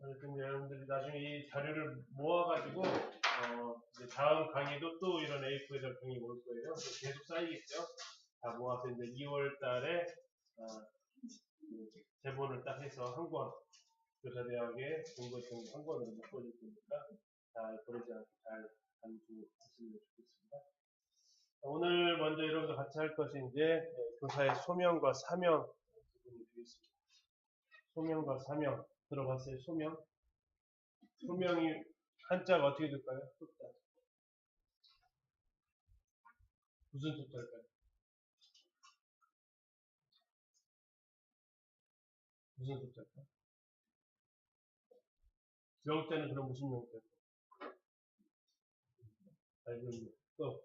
근데 여러분들이 나중에 이 자료를 모아가지고 이제 다음 강의도 또 이런 A4 작품이 올 거예요. 계속 쌓이겠죠. 다 모아서 이제 2월달에 제본을 딱 해서 한 권, 교사대학의 공부했던 한 권으로 묶어줄 테니까 잘 버리지 않고 잘 간주하시면 좋겠습니다. 오늘 먼저 여러분들 같이 할 것이 이제 교사의 소명과 사명 부분이 되겠습니다. 소명과 사명 들어봤어요? 소명? 소명이 한자가 어떻게 될까요? 숫자. 무슨 숫자일까요? 무슨 숫자일까요? 명자는 그럼 무슨 명자일까요? 알고 있네. 또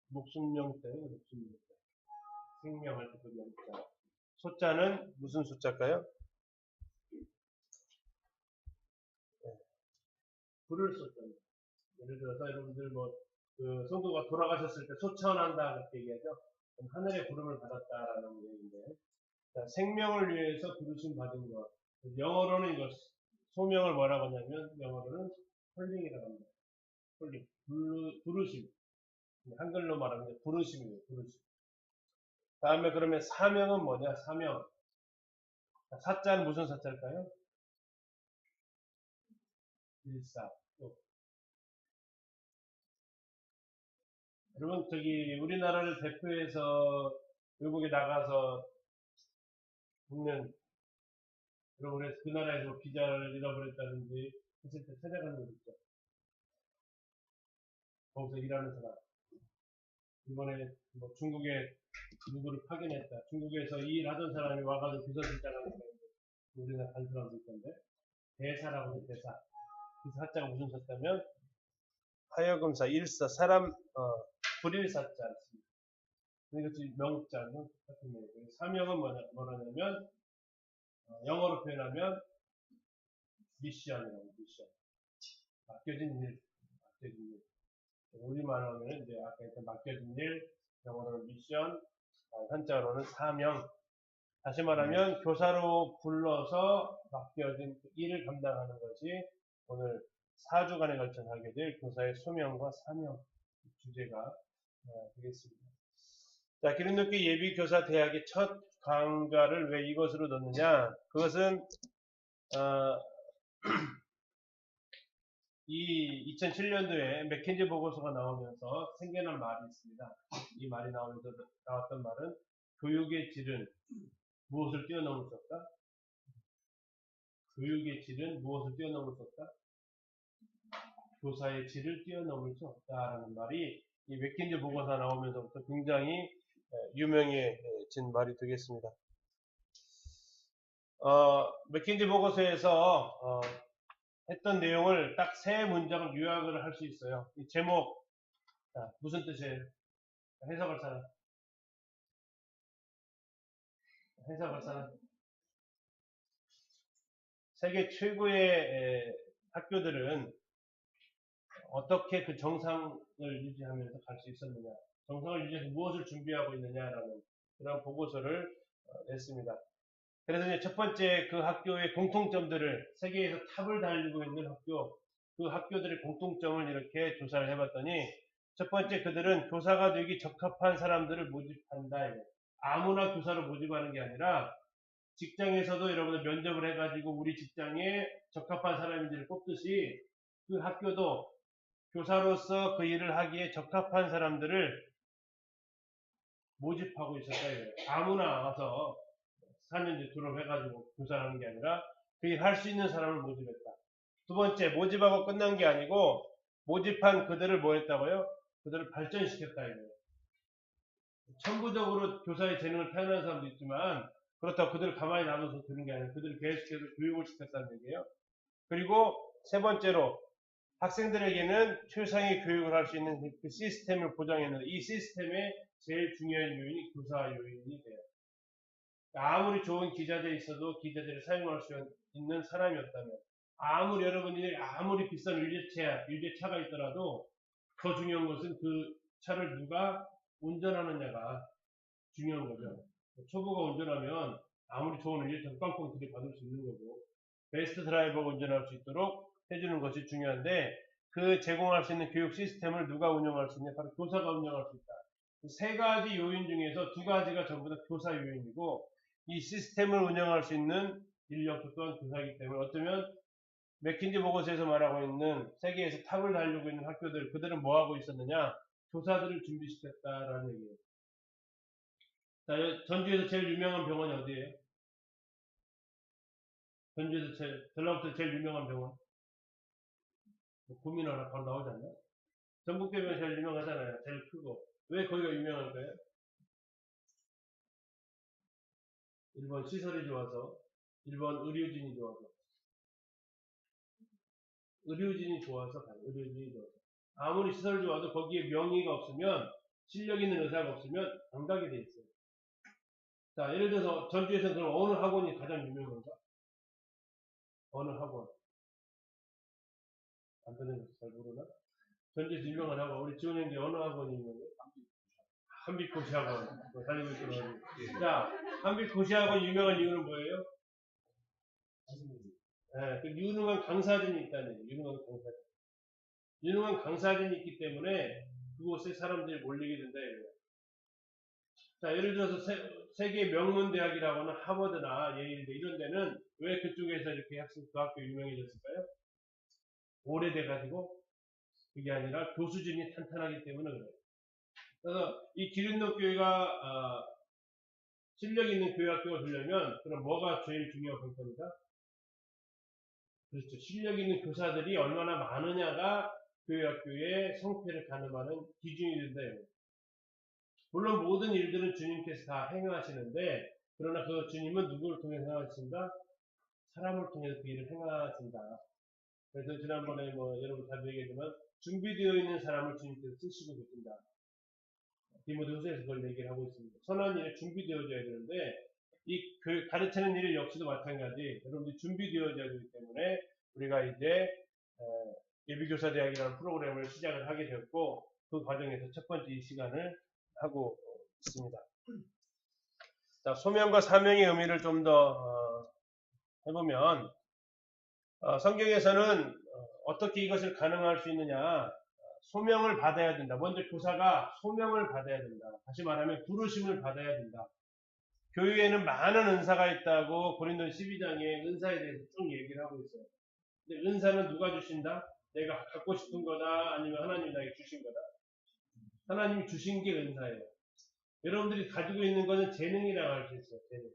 목숨명자예요, 목숨명자. 생명할 때 그 명자. 숫자는 무슨 숫자일까요? 부를 숫자입니다. 예를 들어서 여러분들 그 성도가 돌아가셨을 때 소천한다 그렇게 얘기하죠. 하늘의 부름을 받았다라는 얘기인데, 생명을 위해서 부르심 받은 것. 영어로는 이거 소명을 뭐라고 하냐면 영어로는 콜링이라고 합니다. 콜링, 부르심. 한글로 말하면 부르심이에요. 부르심. 다음에 그러면 사명은 뭐냐? 사명. 사자는 무슨 사자일까요? 일사. 여러분 우리나라를 대표해서 외국에 나가서 있는 여러분 그 나라에서 비자를 잃어버렸다든지 했을 때 찾아가는 거 있죠. 거기서 일하는 사람. 이번에 중국에 누구를 파견했다. 중국에서 이 일하던 사람이 와가지고 비서실장하는 사람인데 우리나라 간 사람도 있던데 대사라고 해요. 대사. 그 사자가 무슨 사자면 하여금사 일사 사람 불일사자 있습니다. 이것이 명자는 같은 거예요. 사명은 뭐라냐면 영어로 표현하면 미션이라고 미션. 맡겨진 일. 우리말로 하면 이제 아까 했던 맡겨진 일, 영어로는 미션, 한자로는 사명. 다시 말하면 교사로 불러서 맡겨진 일을 감당하는 것이 오늘 4주간에 걸쳐 하게 될 교사의 소명과 사명 주제가 되겠습니다. 자, 기름넣기 예비교사 대학의 첫 강좌를 왜 이것으로 넣느냐? 그것은 이 2007년도에 맥켄지 보고서가 나오면서 생겨난 말이 있습니다. 이 말이 나오면서 나왔던 말은 교육의 질은 무엇을 뛰어넘을 수 없다? 교육의 질은 무엇을 뛰어넘을 수 없다? 교사의 질을 뛰어넘을 수 없다라는 말이 이 맥켄지 보고서 나오면서부터 굉장히 유명해진 말이 되겠습니다. 맥켄지 보고서에서 했던 내용을 딱 세 문장을 요약을 할 수 있어요. 이 제목, 무슨 뜻이에요? 해석할 사람. 해석할 사람. 세계 최고의 학교들은 어떻게 그 정상을 유지하면서 갈 수 있었느냐, 정상을 유지해서 무엇을 준비하고 있느냐라는 그런 보고서를 냈습니다. 그래서 이제 첫 번째 그 학교의 공통점들을 세계에서 탑을 달리고 있는 학교, 그 학교들의 공통점을 이렇게 조사를 해봤더니 첫 번째 그들은 교사가 되기 적합한 사람들을 모집한다. 아무나 교사로 모집하는 게 아니라 직장에서도 여러분들 면접을 해가지고 우리 직장에 적합한 사람들을 뽑듯이 그 학교도 교사로서 그 일을 하기에 적합한 사람들을 모집하고 있었다. 아무나 와서 4년제 졸업해가지고 교사하는 게 아니라 그 일 할 수 있는 사람을 모집했다. 두 번째, 모집하고 끝난 게 아니고 모집한 그들을 뭐 했다고요? 그들을 발전시켰다. 이거예요. 천부적으로 교사의 재능을 태어난 사람도 있지만 그렇다고 그들을 가만히 놔둬서 되는 게 아니라 그들을 계속해서 교육을 시켰다는 얘기예요. 그리고 세 번째로 학생들에게는 최상의 교육을 할 수 있는 그 시스템을 보장했는데 이 시스템의 제일 중요한 요인이 교사 요인이 돼요. 아무리 좋은 기자들이 있어도 기자들을 사용할 수 있는 사람이었다면 아무리 여러분들이 아무리 비싼 유제차가 있더라도 더 중요한 것은 그 차를 누가 운전하느냐가 중요한 거죠. 초보가 운전하면 아무리 좋은 의지도 꽝꽝 들이받을 수 있는 거고, 베스트 드라이버가 운전할 수 있도록 해주는 것이 중요한데, 그 제공할 수 있는 교육 시스템을 누가 운영할 수 있냐? 바로 교사가 운영할 수 있다. 세 가지 요인 중에서 두 가지가 전부 다 교사 요인이고, 이 시스템을 운영할 수 있는 인력도 또한 교사이기 때문에, 어쩌면 맥킨지 보고서에서 말하고 있는 세계에서 탑을 달리고 있는 학교들, 그들은 뭐 하고 있었느냐? 교사들을 준비시켰다라는 얘기예요. 자, 전주에서 제일 유명한 병원이 어디예요? 전주에서 전라북도에서 제일 유명한 병원? 구민하나 바로 나오지 않나? 전북대병원이 제일 유명하잖아요. 제일 크고. 왜 거기가 유명한 거예요? 1번 시설이 좋아서, 1번 의료진이 좋아서. 의료진이 좋아서 가요. 의료진이 좋아서. 아무리 시설이 좋아도 거기에 명의가 없으면, 실력 있는 의사가 없으면 안 가게 돼 있어요. 자, 예를 들어서 전주에서 그럼 어느 학원이 가장 유명한가? 어느 학원? 안 되는 것도 잘 모르나? 전주에서 유명한 학원. 우리 지원 형제 어느 학원이 유명해요? 한빛고시학원. 다니고 있더라고요. 자, 한빛고시학원 유명한 이유는 뭐예요? 네, 그 유능한 강사진이 있다는 얘기예요. 유능한 강사진. 유능한 강사진이 있기 때문에 그곳에 사람들이 몰리게 된다 이거예요. 자, 예를 들어서 세계 명문 대학이라고는 하버드나 예일대 이런 데는 왜 그쪽에서 이렇게 그 학교 유명해졌을까요? 오래돼가지고 그게 아니라 교수진이 탄탄하기 때문에 그래요. 그래서 이 기린노교회가 실력 있는 교회학교가 되려면 그럼 뭐가 제일 중요한 관건이다? 그렇죠. 실력 있는 교사들이 얼마나 많으냐가 교회학교의 성패를 가늠하는 기준이 된다. 물론 모든 일들은 주님께서 다 행하시는데, 그러나 그 주님은 누구를 통해 행하신다? 사람을 통해서 그 일을 행하신다. 그래서 지난번에 여러분 다 얘기했지만 준비되어 있는 사람을 주님께서 쓰시고 계신다. 디모데후서에서 그걸 얘기를 하고 있습니다. 선한 일에 준비되어져야 되는데, 이 가르치는 일 역시도 마찬가지. 여러분들이 준비되어져야 되기 때문에 우리가 이제 예비교사 대학이라는 프로그램을 시작을 하게 되었고, 그 과정에서 첫 번째 이 시간을 하고 있습니다. 자, 소명과 사명의 의미를 좀 더 해보면, 성경에서는 어떻게 이것을 가능할 수 있느냐? 소명을 받아야 된다. 먼저 교사가 소명을 받아야 된다. 다시 말하면 부르심을 받아야 된다. 교회에는 많은 은사가 있다고 고린도 12장에 은사에 대해서 쭉 얘기를 하고 있어요. 근데 은사는 누가 주신다? 내가 갖고 싶은 거다? 아니면 하나님이 나에게 주신 거다? 하나님이 주신 게 은사예요. 여러분들이 가지고 있는 것은 재능이라고 할 수 있어요. 재능.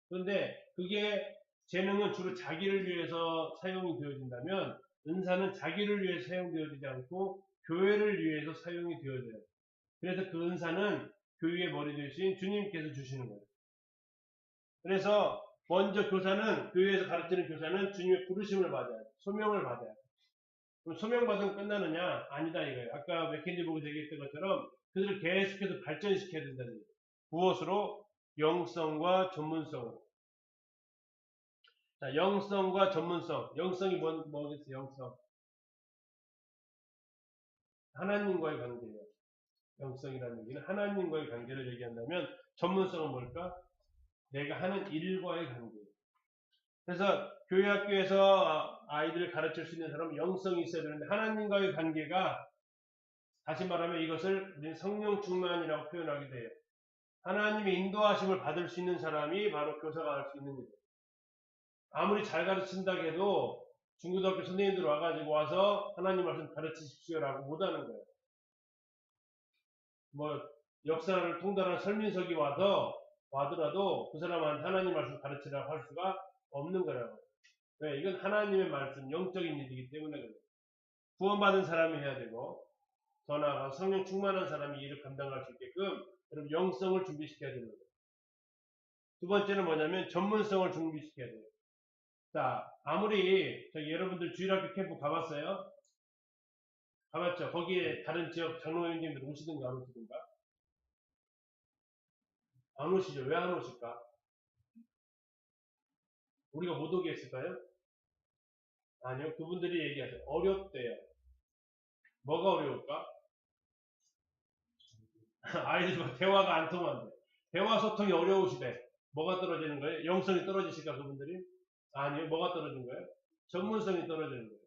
그런데 그게 재능은 주로 자기를 위해서 사용이 되어진다면 은사는 자기를 위해서 사용되어지지 않고 교회를 위해서 사용이 되어져요. 그래서 그 은사는 교회의 머리 대신 주님께서 주시는 거예요. 그래서 먼저 교사는, 교회에서 가르치는 교사는 주님의 부르심을 받아야 돼. 소명을 받아야 돼. 그럼 소명받으면 끝나느냐? 아니다 이거예요. 아까 맥켄지 보고 얘기했던 것처럼 그들을 계속해서 발전시켜야 된다는 거예요. 무엇으로? 영성과 전문성으로. 자, 영성과 전문성. 영성이 뭐겠어요? 영성. 하나님과의 관계예요. 영성이라는 얘기는 하나님과의 관계를 얘기한다면 전문성은 뭘까? 내가 하는 일과의 관계예요. 그래서 교회 학교에서 아이들을 가르칠 수 있는 사람은 영성이 있어야 되는데 하나님과의 관계가, 다시 말하면 이것을 우리는 성령 충만이라고 표현하게 돼요. 하나님의 인도하심을 받을 수 있는 사람이 바로 교사가 할 수 있는 일이에요. 아무리 잘 가르친다 해도 중고등학교 선생님들 와서 하나님 말씀 가르치십시오라고 못하는 거예요. 역사를 통달한 설민석이 와더라도 그 사람한테 하나님 말씀 가르치라고 할 수가 없는 거라고. 왜? 이건 하나님의 말씀, 영적인 일이기 때문에 그래요. 구원받은 사람이 해야 되고, 더 나아가 성령 충만한 사람이 일을 감당할 수 있게끔 여러분 영성을 준비시켜야 되는 거예요. 두 번째는 뭐냐면 전문성을 준비시켜야 돼요. 자, 아무리 여러분들 주일학교 캠프 가봤어요? 가봤죠? 거기에 다른 지역 장로님들 오시든가 안 오시든가? 안 오시죠? 왜 안 오실까? 우리가 못 오게 했을까요? 아니요. 그분들이 얘기하세요. 어렵대요. 뭐가 어려울까? 아이들과 대화가 안 통한대. 대화 소통이 어려우시대. 뭐가 떨어지는 거예요? 영성이 떨어지실까 그분들이? 아니요. 뭐가 떨어진 거예요? 전문성이 떨어지는 거예요.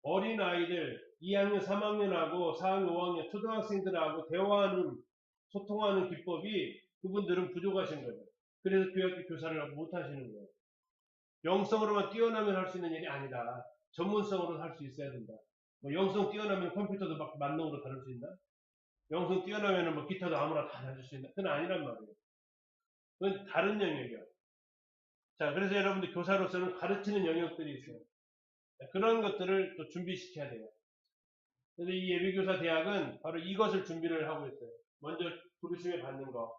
어린 아이들 2학년, 3학년하고 4학년, 5학년 초등학생들하고 대화하는 소통하는 기법이 그분들은 부족하신 거예요. 그래서 교육교 교사를 못 하시는 거예요. 영성으로만 뛰어나면 할 수 있는 일이 아니다. 전문성으로 할 수 있어야 된다. 뭐 영성 뛰어나면 컴퓨터도 막 만능으로 다룰 수 있나? 영성 뛰어나면 뭐 기타도 아무나 다 다룰 수 있나? 그건 아니란 말이에요. 그건 다른 영역이야. 자, 그래서 여러분들 교사로서는 가르치는 영역들이 있어요. 그런 것들을 또 준비시켜야 돼요. 그래서 이 예비교사 대학은 바로 이것을 준비를 하고 있어요. 먼저 부르심을 받는 거.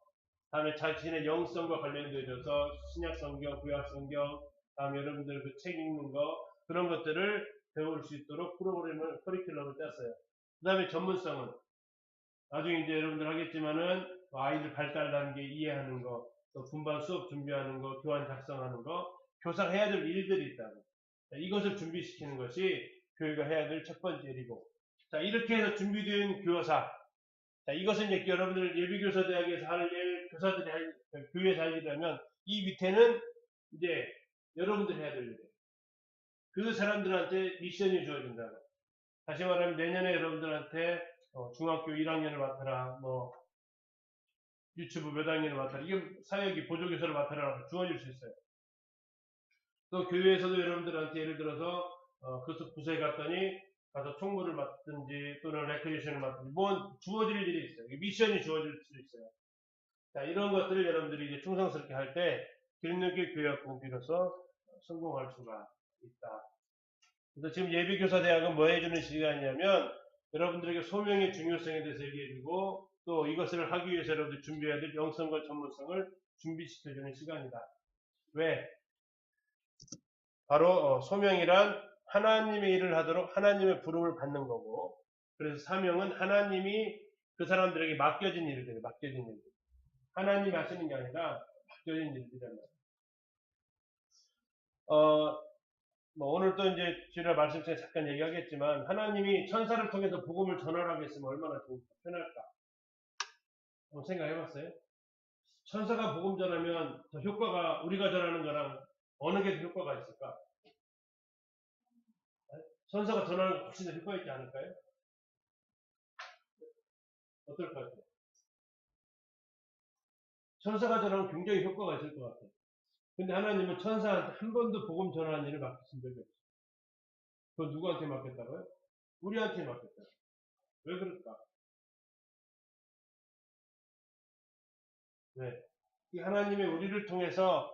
다음에 자신의 영성과 관련되어서 신약성경, 구약성경, 다음에 여러분들 그 책 읽는 거, 그런 것들을 배울 수 있도록 프로그램을, 커리큘럼을 짰어요. 그 다음에 전문성은, 나중에 이제 여러분들 하겠지만은, 아이들 발달 단계 이해하는 거, 또 분반 수업 준비하는 거, 교환 작성하는 거, 교사가 해야 될 일들이 있다고. 자, 이것을 준비시키는 것이 교회가 해야 될 첫 번째 일이고. 자, 이렇게 해서 준비된 교사. 자, 이것은 이제 여러분들 예비교사 대학에서 할 일, 교사들이 할, 교회에서 할 일이라면, 이 밑에는 이제 여러분들이 해야 될 일이에요. 그 사람들한테 미션이 주어진다. 다시 말하면 내년에 여러분들한테 중학교 1학년을 맡아라, 뭐 유치부 몇 학년을 맡아라, 이게 사역이 보조교사를 맡아라 주어질 수 있어요. 또 교회에서도 여러분들한테 예를 들어서 그 부서에 갔더니 가서 총무를 맡든지 또는 레크리에이션을 맡든지 뭐 주어질 일이 있어요. 미션이 주어질 수도 있어요. 자, 이런 것들을 여러분들이 이제 충성스럽게 할 때 길쭉이 교육공비로서 성공할 수가 있다. 그래서 지금 예비교사 대학은 뭐 해주는 시간이냐면 여러분들에게 소명의 중요성에 대해서 얘기해주고 또 이것을 하기 위해서 여러분들이 준비해야 될 영성과 전문성을 준비시켜주는 시간이다. 왜? 바로 소명이란 하나님의 일을 하도록 하나님의 부름을 받는 거고, 그래서 사명은 하나님이 그 사람들에게 맡겨진 일들이에요. 맡겨진 일들. 하나님이 하시는 게 아니라 맡겨진 일들이란 말이에요. 뭐 오늘 또 이제 주일날 말씀 중에 잠깐 얘기하겠지만 하나님이 천사를 통해서 복음을 전하라고 했으면 얼마나 좋을까, 편할까? 한번 생각해봤어요? 천사가 복음 전하면 더 효과가 우리가 전하는 거랑 어느 게 더 효과가 있을까? 천사가 전하는 게 훨씬 더 효과 있지 않을까요? 어떨 것 같아요? 천사가 전하면 굉장히 효과가 있을 것 같아요. 근데 하나님은 천사한테 한 번도 복음 전하는 일을 맡기신 적이 없어요. 그건 누구한테 맡겼다고요? 우리한테 맡겼어요. 왜 그럴까? 왜? 이 하나님의 우리를 통해서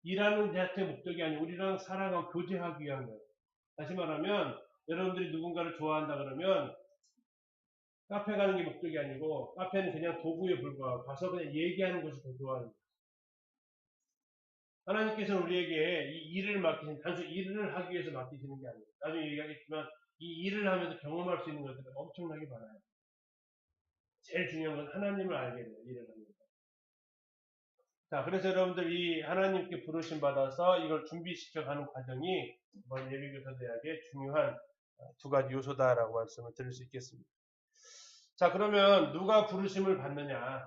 일하는 자체의 목적이 아니고 우리랑 사랑하고 교제하기 위한 거예요. 다시 말하면 여러분들이 누군가를 좋아한다 그러면 카페 가는 게 목적이 아니고 카페는 그냥 도구에 불과하고 가서 그냥 얘기하는 것이 더 좋아하는 거예요. 하나님께서는 우리에게 이 일을 맡기신, 단순히 일을 하기 위해서 맡기시는 게 아니에요. 나중에 얘기하겠지만 이 일을 하면서 경험할 수 있는 것들은 엄청나게 많아요. 제일 중요한 건 하나님을 알게 돼요. 일을 하면서. 자, 그래서 여러분들 이 하나님께 부르심 받아서 이걸 준비시켜 가는 과정이 이번 예비교사 대학의 중요한 두 가지 요소다라고 말씀을 드릴 수 있겠습니다. 자, 그러면 누가 부르심을 받느냐?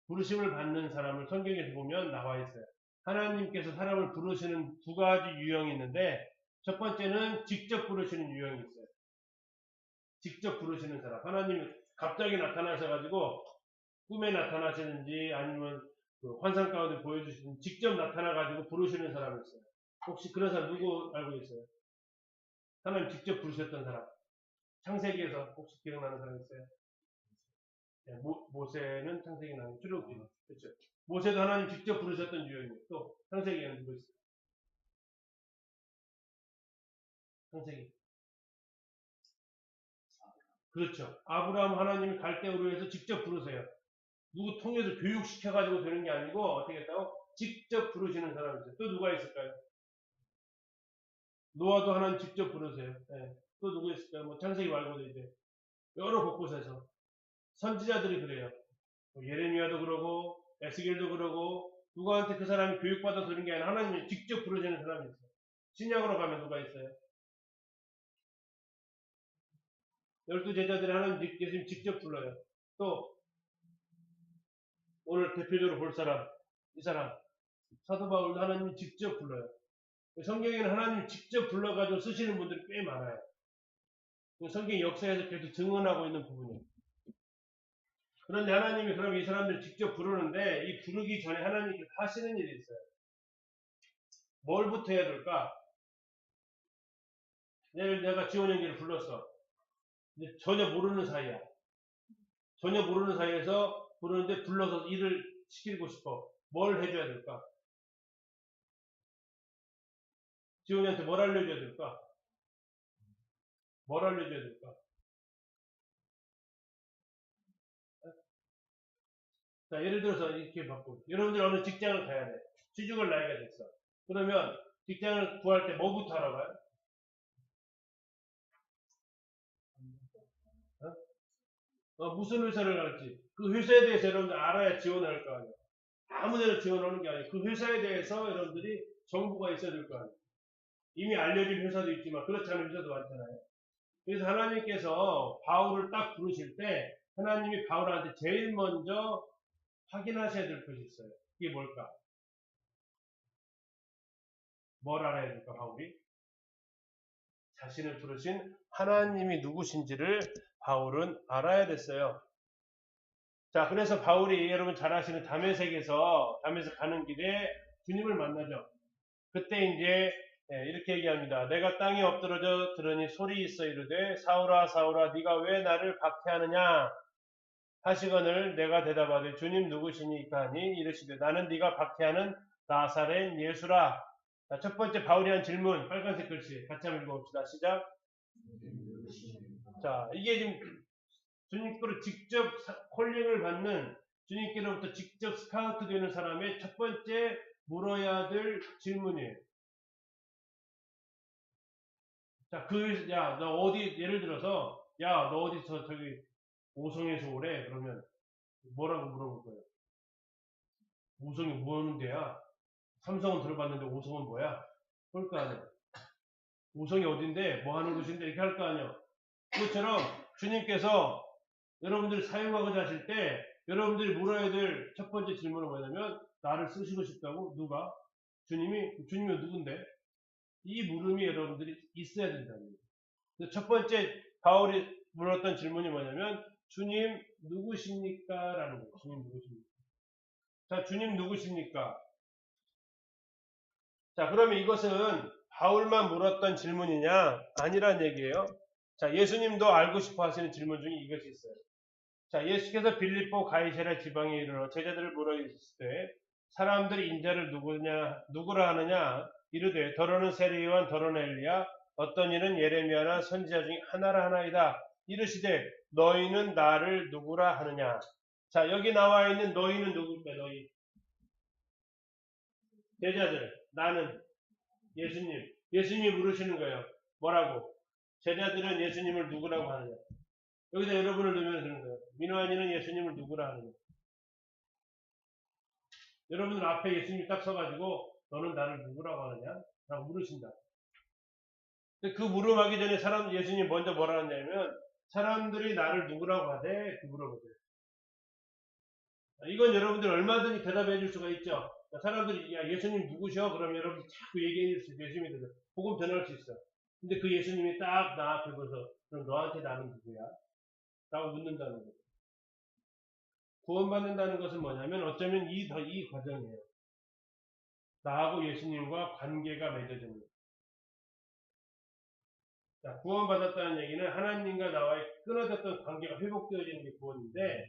부르심을 받는 사람을 성경에서 보면 나와 있어요. 하나님께서 사람을 부르시는 두 가지 유형이 있는데 첫 번째는 직접 부르시는 유형이 있어요. 직접 부르시는 사람. 하나님이 갑자기 나타나셔가지고 꿈에 나타나시는지 아니면 그 환상 가운데 보여주시는 직접 나타나가지고 부르시는 사람이 있어요. 혹시 그런 사람 누구 알고 있어요? 하나님 직접 부르셨던 사람. 창세기에서 혹시 기억나는 사람 있어요? 네, 모세는 창세기 나온 출애굽기. 그렇죠. 모세도 하나님 직접 부르셨던 유형이에요. 또 창세기에는 누구 있어요? 창세기. 그렇죠. 아브라함 하나님이 갈대우로 해서 직접 부르세요. 누구 통해서 교육시켜가지고 되는 게 아니고 어떻게 했다고? 직접 부르시는 사람이 있어요. 또 누가 있을까요? 노아도 하나님 직접 부르세요. 네. 또 누구 있을까요? 뭐 창세기 말고도 이제 여러 곳곳에서 선지자들이 그래요. 뭐 예레미야도 그러고 에스겔도 그러고 누구한테 그 사람이 교육받아서 그런 게 아니라 하나님이 직접 부르시는 사람이 있어요. 신약으로 가면 누가 있어요? 12제자들이 하나님 예수님 직접 불러요. 또 오늘 대표적으로 볼 사람, 이 사람 사도 바울도 하나님이 직접 불러요. 성경에는 하나님이 직접 불러가지고 쓰시는 분들이 꽤 많아요. 성경 역사에서 계속 증언하고 있는 부분이에요. 그런데 하나님이 그럼 이 사람들을 직접 부르는데 이 부르기 전에 하나님께서 하시는 일이 있어요. 뭘부터 해야 될까? 내가 지원 형제를 불렀어. 근데 전혀 모르는 사이야. 전혀 모르는 사이에서 부르는데 불러서 일을 시키고 싶어. 뭘 해줘야 될까? 지원이한테 뭘 알려줘야 될까? 뭘 알려줘야 될까? 자, 예를 들어서 이렇게 바꾸고. 여러분들 어느 직장을 가야 돼. 취직을 나이가 됐어. 그러면 직장을 구할 때 뭐부터 알아봐요? 무슨 회사를 갈지. 그 회사에 대해서 여러분들 알아야 지원할 거 아니에요. 아무 데나 지원하는 게 아니에요. 그 회사에 대해서 여러분들이 정보가 있어야 될 거 아니에요. 이미 알려진 회사도 있지만 그렇지 않은 회사도 많잖아요. 그래서 하나님께서 바울을 딱 부르실 때 하나님이 바울한테 제일 먼저 확인하셔야 될 것이 있어요. 그게 뭘까? 뭘 알아야 될까, 바울이? 자신을 부르신 하나님이 누구신지를 바울은 알아야 됐어요. 자, 그래서 바울이 여러분 잘 아시는 다메섹에서 가는 길에 주님을 만나죠. 그때 이제 이렇게 얘기합니다. 내가 땅에 엎드러져 들으니 소리 있어 이르되 사울아 사울아 네가 왜 나를 박해하느냐 하시거늘 내가 대답하되 주님 누구시니까 하니 이르시되 나는 네가 박해하는 나사렛 예수라. 자, 첫 번째 바울이 한 질문 빨간색 글씨 같이 한번 읽어봅시다. 시작. 자, 이게 지금 주님께로 직접 콜링을 받는 주님께로부터 직접 스카우트 되는 사람의 첫 번째 물어야 될 질문이에요. 자, 너 어디, 예를 들어서, 너 어디서 오송에서 오래? 그러면 뭐라고 물어볼 거예요? 오송이 뭐 하는 데야? 삼성은 들어봤는데 오송은 뭐야? 그럴 거 아니야. 오송이 어딘데? 뭐 하는 곳인데? 이렇게 할 거 아니야. 그것처럼 주님께서 여러분들이 사용하고자 하실 때 여러분들이 물어야 될 첫 번째 질문은 뭐냐면 나를 쓰시고 싶다고? 누가? 주님이 누군데? 이 물음이 여러분들이 있어야 된다는 거예요. 첫 번째 바울이 물었던 질문이 뭐냐면 주님 누구십니까? 라는 거예요. 주님 누구십니까? 자, 주님 누구십니까? 자, 그러면 이것은 바울만 물었던 질문이냐? 아니란 얘기예요. 자, 예수님도 알고 싶어 하시는 질문 중에 이것이 있어요. 자, 예수께서 빌립보 가이사랴 지방에 이르러 제자들을 물어 있을 때 사람들이 인자를 누구라 하느냐? 이르되 더러는 세례요한 더러는 엘리야 어떤 이는 예레미야나 선지자 중에 하나라 하나이다. 이르시되 너희는 나를 누구라 하느냐? 자, 여기 나와 있는 너희는 누구일까? 너희 제자들, 나는 예수님이 물으시는 거예요. 뭐라고? 제자들은 예수님을 누구라고 하느냐? 여기다 여러분을 넣으면 되는 거예요. 민호안이는 예수님을 누구라 하느냐? 여러분들 앞에 예수님이 딱 서가지고 너는 나를 누구라고 하느냐? 라고 물으신다. 근데 그 물음하기 전에 예수님이 먼저 뭐라 하냐면 사람들이 나를 누구라고 하대? 그 물어보세요. 이건 여러분들 얼마든지 대답해 줄 수가 있죠. 사람들이 예수님 누구셔? 그러면 여러분들 자꾸 얘기해 줄 수 있어요. 예수님이 들어. 복음 전할 수 있어. 근데 그 예수님이 딱 나 앞에 서서 그럼 너한테 나는 누구야? 라고 묻는다는 거죠. 구원받는다는 것은 뭐냐면 어쩌면 이 과정이에요. 나하고 예수님과 관계가 맺어집니다. 자, 구원받았다는 얘기는 하나님과 나와의 끊어졌던 관계가 회복되어지는 게 구원인데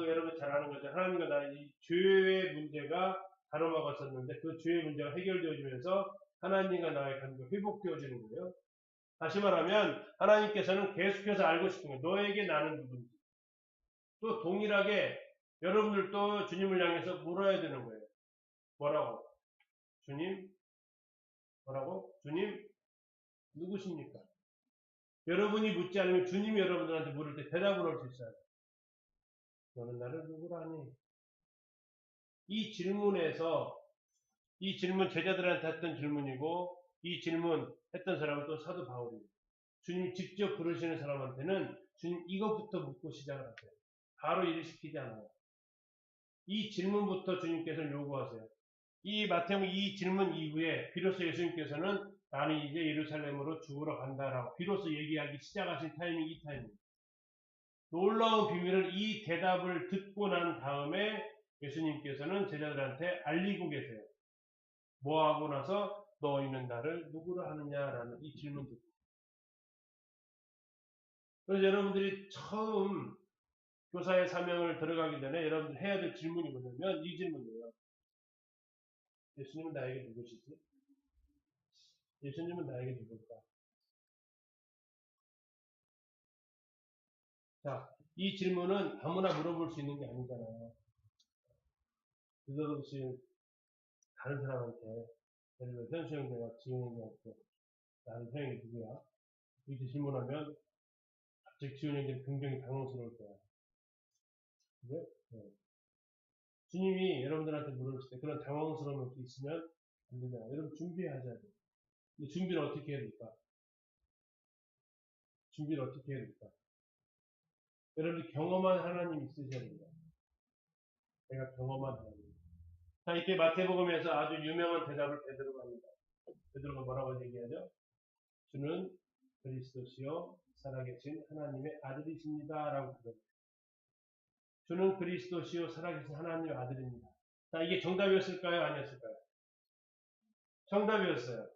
여러분 잘 아는 거죠. 하나님과 나의 이 죄의 문제가 가로막았었는데 그 죄의 문제가 해결되어지면서 하나님과 나의 관계가 회복되어지는 거예요. 다시 말하면 하나님께서는 계속해서 알고 싶은 거예요. 너에게 나는 누군지. 또 동일하게 여러분들도 주님을 향해서 물어야 되는 거예요. 뭐라고? 주님? 뭐라고? 주님? 누구십니까? 여러분이 묻지 않으면 주님이 여러분들한테 물을 때 대답을 할 수 있어요. 너는 나를 누구라 하니? 이 질문 제자들한테 했던 질문이고 이 질문 했던 사람은 또 사도 바울이에요. 주님이 직접 부르시는 사람한테는 주님 이것부터 묻고 시작을 하세요. 바로 일을 시키지 않아요. 이 질문부터 주님께서는 요구하세요. 이 마태복음 이 질문 이후에 비로소 예수님께서는 나는 이제 예루살렘으로 죽으러 간다라고 비로소 얘기하기 시작하신 타이밍이 이 타이밍. 놀라운 비밀을 이 대답을 듣고 난 다음에 예수님께서는 제자들한테 알리고 계세요. 뭐 하고 나서 너희는 나를 누구로 하느냐라는 이 질문 듣고. 그래서 여러분들이 처음 교사의 사명을 들어가기 전에 여러분들 해야 될 질문이 뭐냐면 이 질문이에요. 예수님은 나에게 누구시지? 예수님은 나에게 누굴까? 자, 이 질문은 아무나 물어볼 수 있는 게 아니잖아요. 그것이 다른 사람한테, 예를 들어 현수 형제가 지은 형제한테 나는 형이 누구야? 이렇게 질문하면 갑자기 지은 형제는 굉장히 당황스러울 거야. 그죠? 네. 주님이 여러분들한테 물었을 때 그런 당황스러움이 있으면 안 되잖아요. 여러분 준비하셔야 돼요. 근데 준비를 어떻게 해야 될까? 준비를 어떻게 해야 될까? 여러분들 경험한 하나님 있으셔야 됩니다. 내가 경험한 하나님. 자, 이때 마태복음에서 아주 유명한 대답을 베드로가 합니다. 베드로가 뭐라고 얘기하죠? 주는 그리스도시요 살아계신 하나님의 아들이십니다. 라고 그러죠. 주는 그리스도시요 살아계신 하나님의 아들입니다. 자, 이게 정답이었을까요? 아니었을까요? 정답이었어요.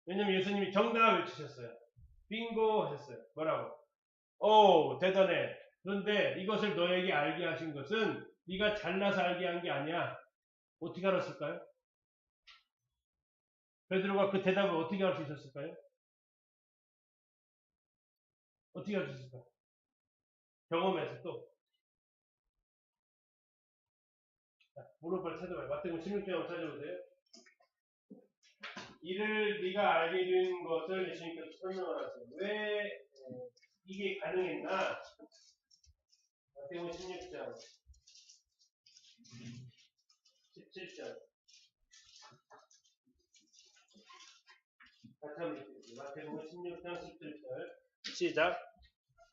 왜냐면 예수님이 정답 외치셨어요. 빙고 하셨어요. 뭐라고? 오, 대단해. 그런데 이것을 너에게 알게 하신 것은 네가 잘나서 알게 한 게 아니야. 어떻게 알았을까요? 베드로가 그 대답을 어떻게 할 수 있었을까요? 어떻게 할 수 있을까요? 경험에서 또. 자, 무릎을 찾아봐요. 마태복음 16장 찾아보세요. 이를 네가 알게 된 것을 예수님께서 설명을 하세요. 왜 이게 가능했나? 마태복음 16장 17절 같이 한번 읽겠습니다. 마태복음 16장 17절 시작.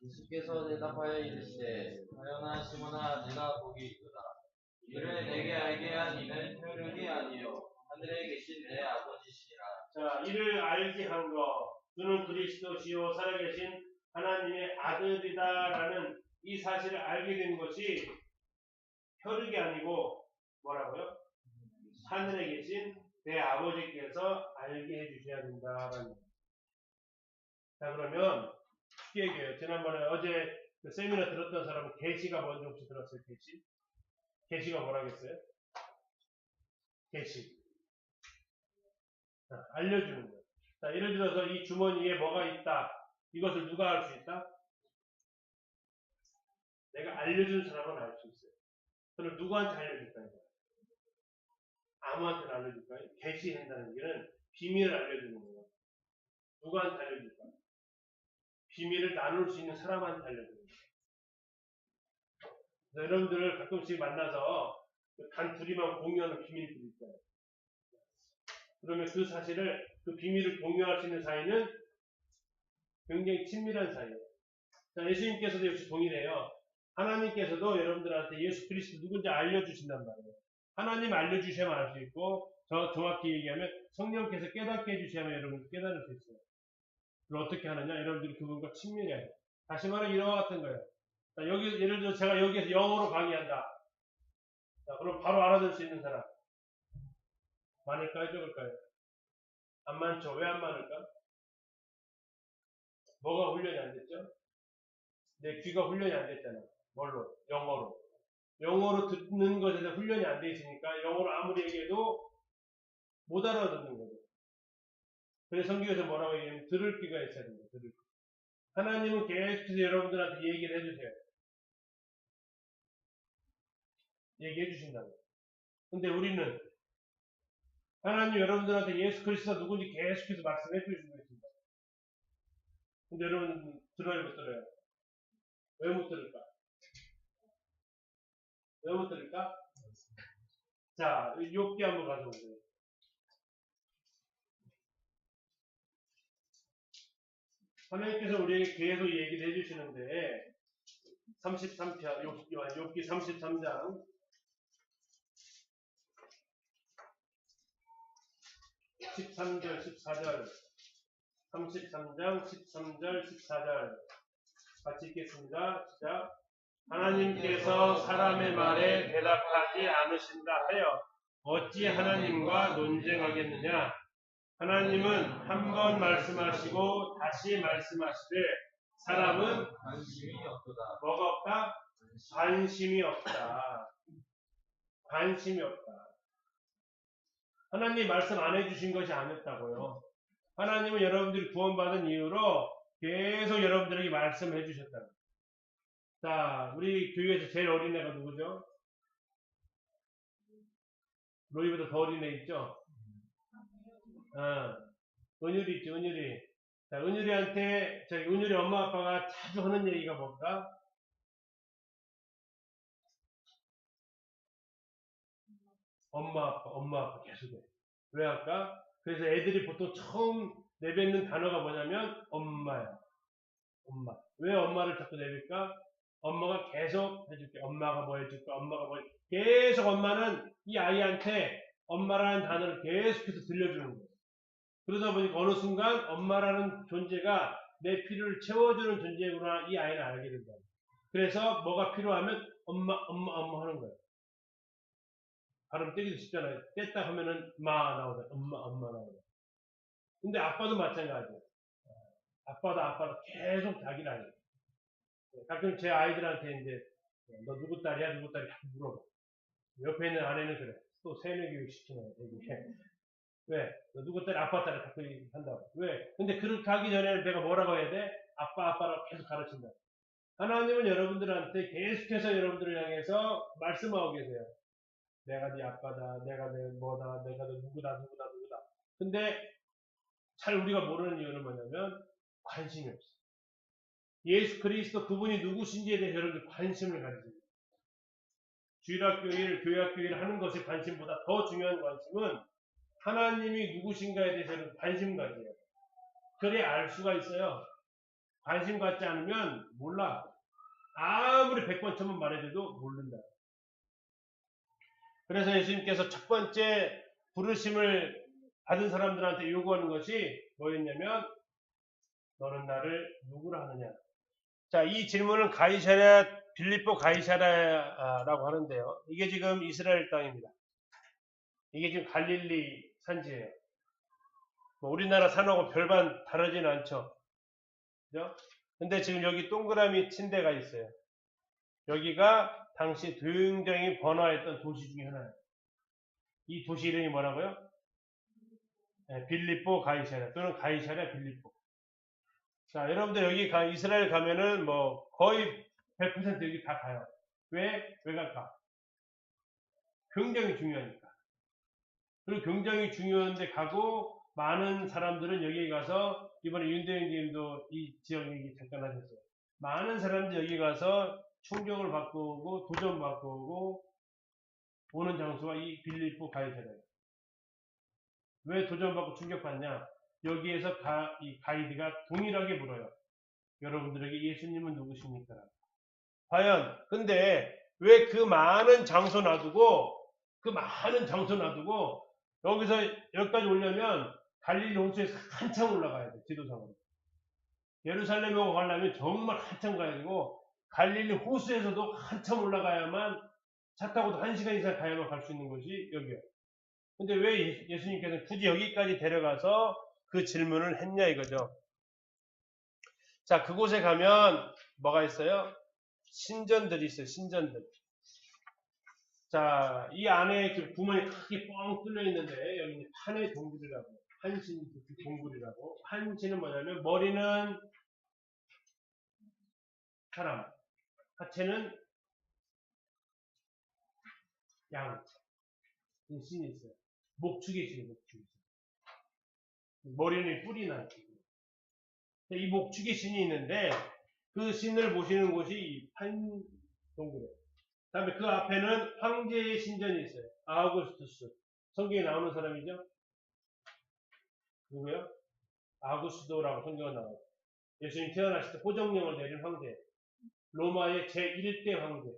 예수께서 대답하여 이르시되 하여나 시몬아 내가 복이 있도다. 이를 내게 알게 한 이는 혈육이 아니요 하늘에 계신 내 아버지시라. 자, 이를 알게 한 것, 그는 그리스도시요 살아계신 하나님의 아들이다라는 이 사실을 알게 된 것이 혈육이 아니고 뭐라고요? 하늘에 계신 내 아버지께서 알게 해주셔야 된다라는. 자, 그러면 쉽게 얘기해요. 지난번에 어제 그 세미나 들었던 사람은 계시가 뭔지 혹시 들었어요? 계시? 계시가 뭐라겠어요? 계시. 자, 알려주는 거예요. 자, 예를 들어서 이 주머니에 뭐가 있다. 이것을 누가 알 수 있다? 내가 알려준 사람은 알 수 있어요. 그럼 누구한테 알려줄까요? 아무한테는 알려줄까요? 계시한다는 얘기는 비밀을 알려주는 거예요. 누구한테 알려줄까? 비밀을 나눌 수 있는 사람한테 알려주는 거예요. 여러분들을 가끔씩 만나서 단 둘이만 공유하는 비밀들이 있어요. 그러면 그 사실을, 그 비밀을 공유할 수 있는 사이는 굉장히 친밀한 사이예요. 자, 예수님께서도 역시 동일해요. 하나님께서도 여러분들한테 예수 그리스도 누군지 알려주신단 말이에요. 하나님 알려주셔야만 알 수 있고, 저 정확히 얘기하면 성령께서 깨닫게 해주셔야만 여러분들 깨달을 수 있어요. 그럼 어떻게 하느냐? 여러분들이 그분과 친밀해요. 다시 말해 이와 같은 거예요. 자, 여기 예를 들어 제가 여기에서 영어로 강의한다. 자, 그럼 바로 알아들 수 있는 사람 많을까요? 적을까요? 안 많죠. 왜 안 많을까? 뭐가 훈련이 안 됐죠? 내 귀가 훈련이 안 됐잖아. 뭘로? 영어로. 영어로 듣는 것에 대한 훈련이 안 돼 있으니까 영어로 아무리 얘기해도 못 알아듣는 거죠. 그래서 성경에서 뭐라고 얘기하면 들을 귀가 있어야 됩니다. 들을 귀. 하나님은 계속해서 여러분들한테 얘기를 해주세요. 얘기해 주신다고. 근데 우리는 하나님 여러분들한테 예수 그리스도가 누군지 계속해서 말씀해 주시고 있습니다. 근데 여러분 들어요 못 들어요? 왜 못 들을까? 왜 못 들을까? 자, 욥기 한번 가져보세요. 하나님께서 우리에게 계속 얘기를 해주시는데 33편 욥기 33장 13절, 14절. 33장 13절, 14절. 같이 읽겠습니다. 시작. 하나님께서 사람의 말에 대답하지 않으신다 하여 어찌 하나님과 논쟁하겠느냐? 하나님은 한 번 말씀하시고 다시 말씀하시되 사람은 관심이 없도다. 뭐가 없다? 관심이 없다. 관심이 없다. 하나님 말씀 안 해주신 것이 아니었다고요. 하나님은 여러분들이 구원받은 이후로 계속 여러분들에게 말씀해 주셨다고. 자, 우리 교회에서 제일 어린 애가 누구죠? 로이보다 더 어린 애 있죠? 은율이 있죠, 은율이. 자, 은율이한테, 은율이 엄마 아빠가 자주 하는 얘기가 뭘까? 엄마 아빠 계속해. 왜 할까? 그래서 애들이 보통 처음 내뱉는 단어가 뭐냐면 엄마야. 엄마. 왜 엄마를 자꾸 내뱉을까? 엄마가 계속 해줄게. 엄마가 뭐 해줄까? 엄마가 뭐 해줄까? 계속 엄마는 이 아이한테 엄마라는 단어를 계속해서 들려주는 거예요. 그러다 보니까 어느 순간 엄마라는 존재가 내 필요를 채워주는 존재구나 이 아이는 알게 된다. 그래서 뭐가 필요하면 엄마 하는 거예요. 발음 떼기도 쉽잖아요. 뗐다 하면은 마 나오잖아요. 엄마 나오잖아요. 근데 아빠도 마찬가지예요. 아빠도 계속 자기를 알아요. 가끔 제 아이들한테 이제 너 누구 딸이야? 누구 딸이야? 물어봐. 옆에 있는 아내는 그래. 또 세뇌 교육 시키는 얘기해. 왜? 너 누구 딸이 아빠 딸을 자꾸 한다고. 왜? 근데 그렇게 하기 전에 내가 뭐라고 해야 돼? 아빠라고 계속 가르친다. 하나님은 여러분들한테 계속해서 여러분들을 향해서 말씀하고 계세요. 내가 네 아빠다. 내가 내 뭐다. 내가 너 누구다. 근데 잘 우리가 모르는 이유는 뭐냐면 관심이 없어. 예수 그리스도 그분이 누구신지에 대해서 여러분들 관심을 가지십니다. 주일학교일, 교회학교일 하는 것에 관심보다 더 중요한 관심은 하나님이 누구신가에 대해서 여러분 관심 가져요. 그래 알 수가 있어요. 관심 갖지 않으면 몰라. 아무리 100번 천번 말해줘도 모른다. 그래서 예수님께서 첫 번째 부르심을 받은 사람들한테 요구하는 것이 뭐였냐면 너는 나를 누구라 하느냐. 자, 이 질문은 빌립보 가이사랴라고 하는데요. 이게 지금 이스라엘 땅입니다. 이게 지금 갈릴리 산지예요. 뭐 우리나라 산하고 별반 다르진 않죠. 그죠? 근데 지금 여기 동그라미 친 데가 있어요. 여기가 당시 굉장히 번화했던 도시 중에 하나예요. 이 도시 이름이 뭐라고요? 네, 빌립보 가이사랴 또는 가이사랴 빌립보. 자, 여러분들 여기 이스라엘 가면은 뭐 거의 100% 여기 다 가요. 왜 갈까? 굉장히 중요하니까. 그리고 굉장히 중요한데 가고 많은 사람들은 여기에 가서 이번에 윤대행님도 이 지역 얘기 잠깐 하셨어요. 많은 사람들이 여기 가서 충격을 받고 오고 도전받고 오고 오는 장소가 이 빌립보 가이사랴예요. 왜 도전받고 충격받냐? 여기에서 이 가이드가 동일하게 물어요. 여러분들에게 예수님은 누구십니까? 과연 근데 왜 그 많은 장소 놔두고 여기서 여기까지 오려면 갈릴리 호수에서 한참 올라가야 돼. 지도상으로. 예루살렘에 가려면 정말 한참 가야 되고 갈릴리 호수에서도 한참 올라가야만 차 타고도 1시간 이상 가야만 갈 수 있는 곳이 여기요. 근데 왜 예수님께서 굳이 여기까지 데려가서 그 질문을 했냐 이거죠. 자, 그곳에 가면 뭐가 있어요? 신전들이 있어요. 신전들. 자, 이 안에 구멍이 크게 뻥 뚫려 있는데 여기 판의 동굴이라고. 판신 동굴이라고. 판신은 뭐냐면 머리는 사람, 하체는 양. 이 신이 있어요. 목축의 신이 목축. 머리는 뿔이 나 있고. 이 목축의 신이 있는데 그 신을 모시는 곳이 이 판동굴이에요. 다음에 그 앞에는 황제의 신전이 있어요. 아우구스투스. 성경에 나오는 사람이죠? 누구요? 아구스도라고 성경에 나와요. 예수님 태어나실 때 호정령을 내린 황제. 로마의 제1대 황제.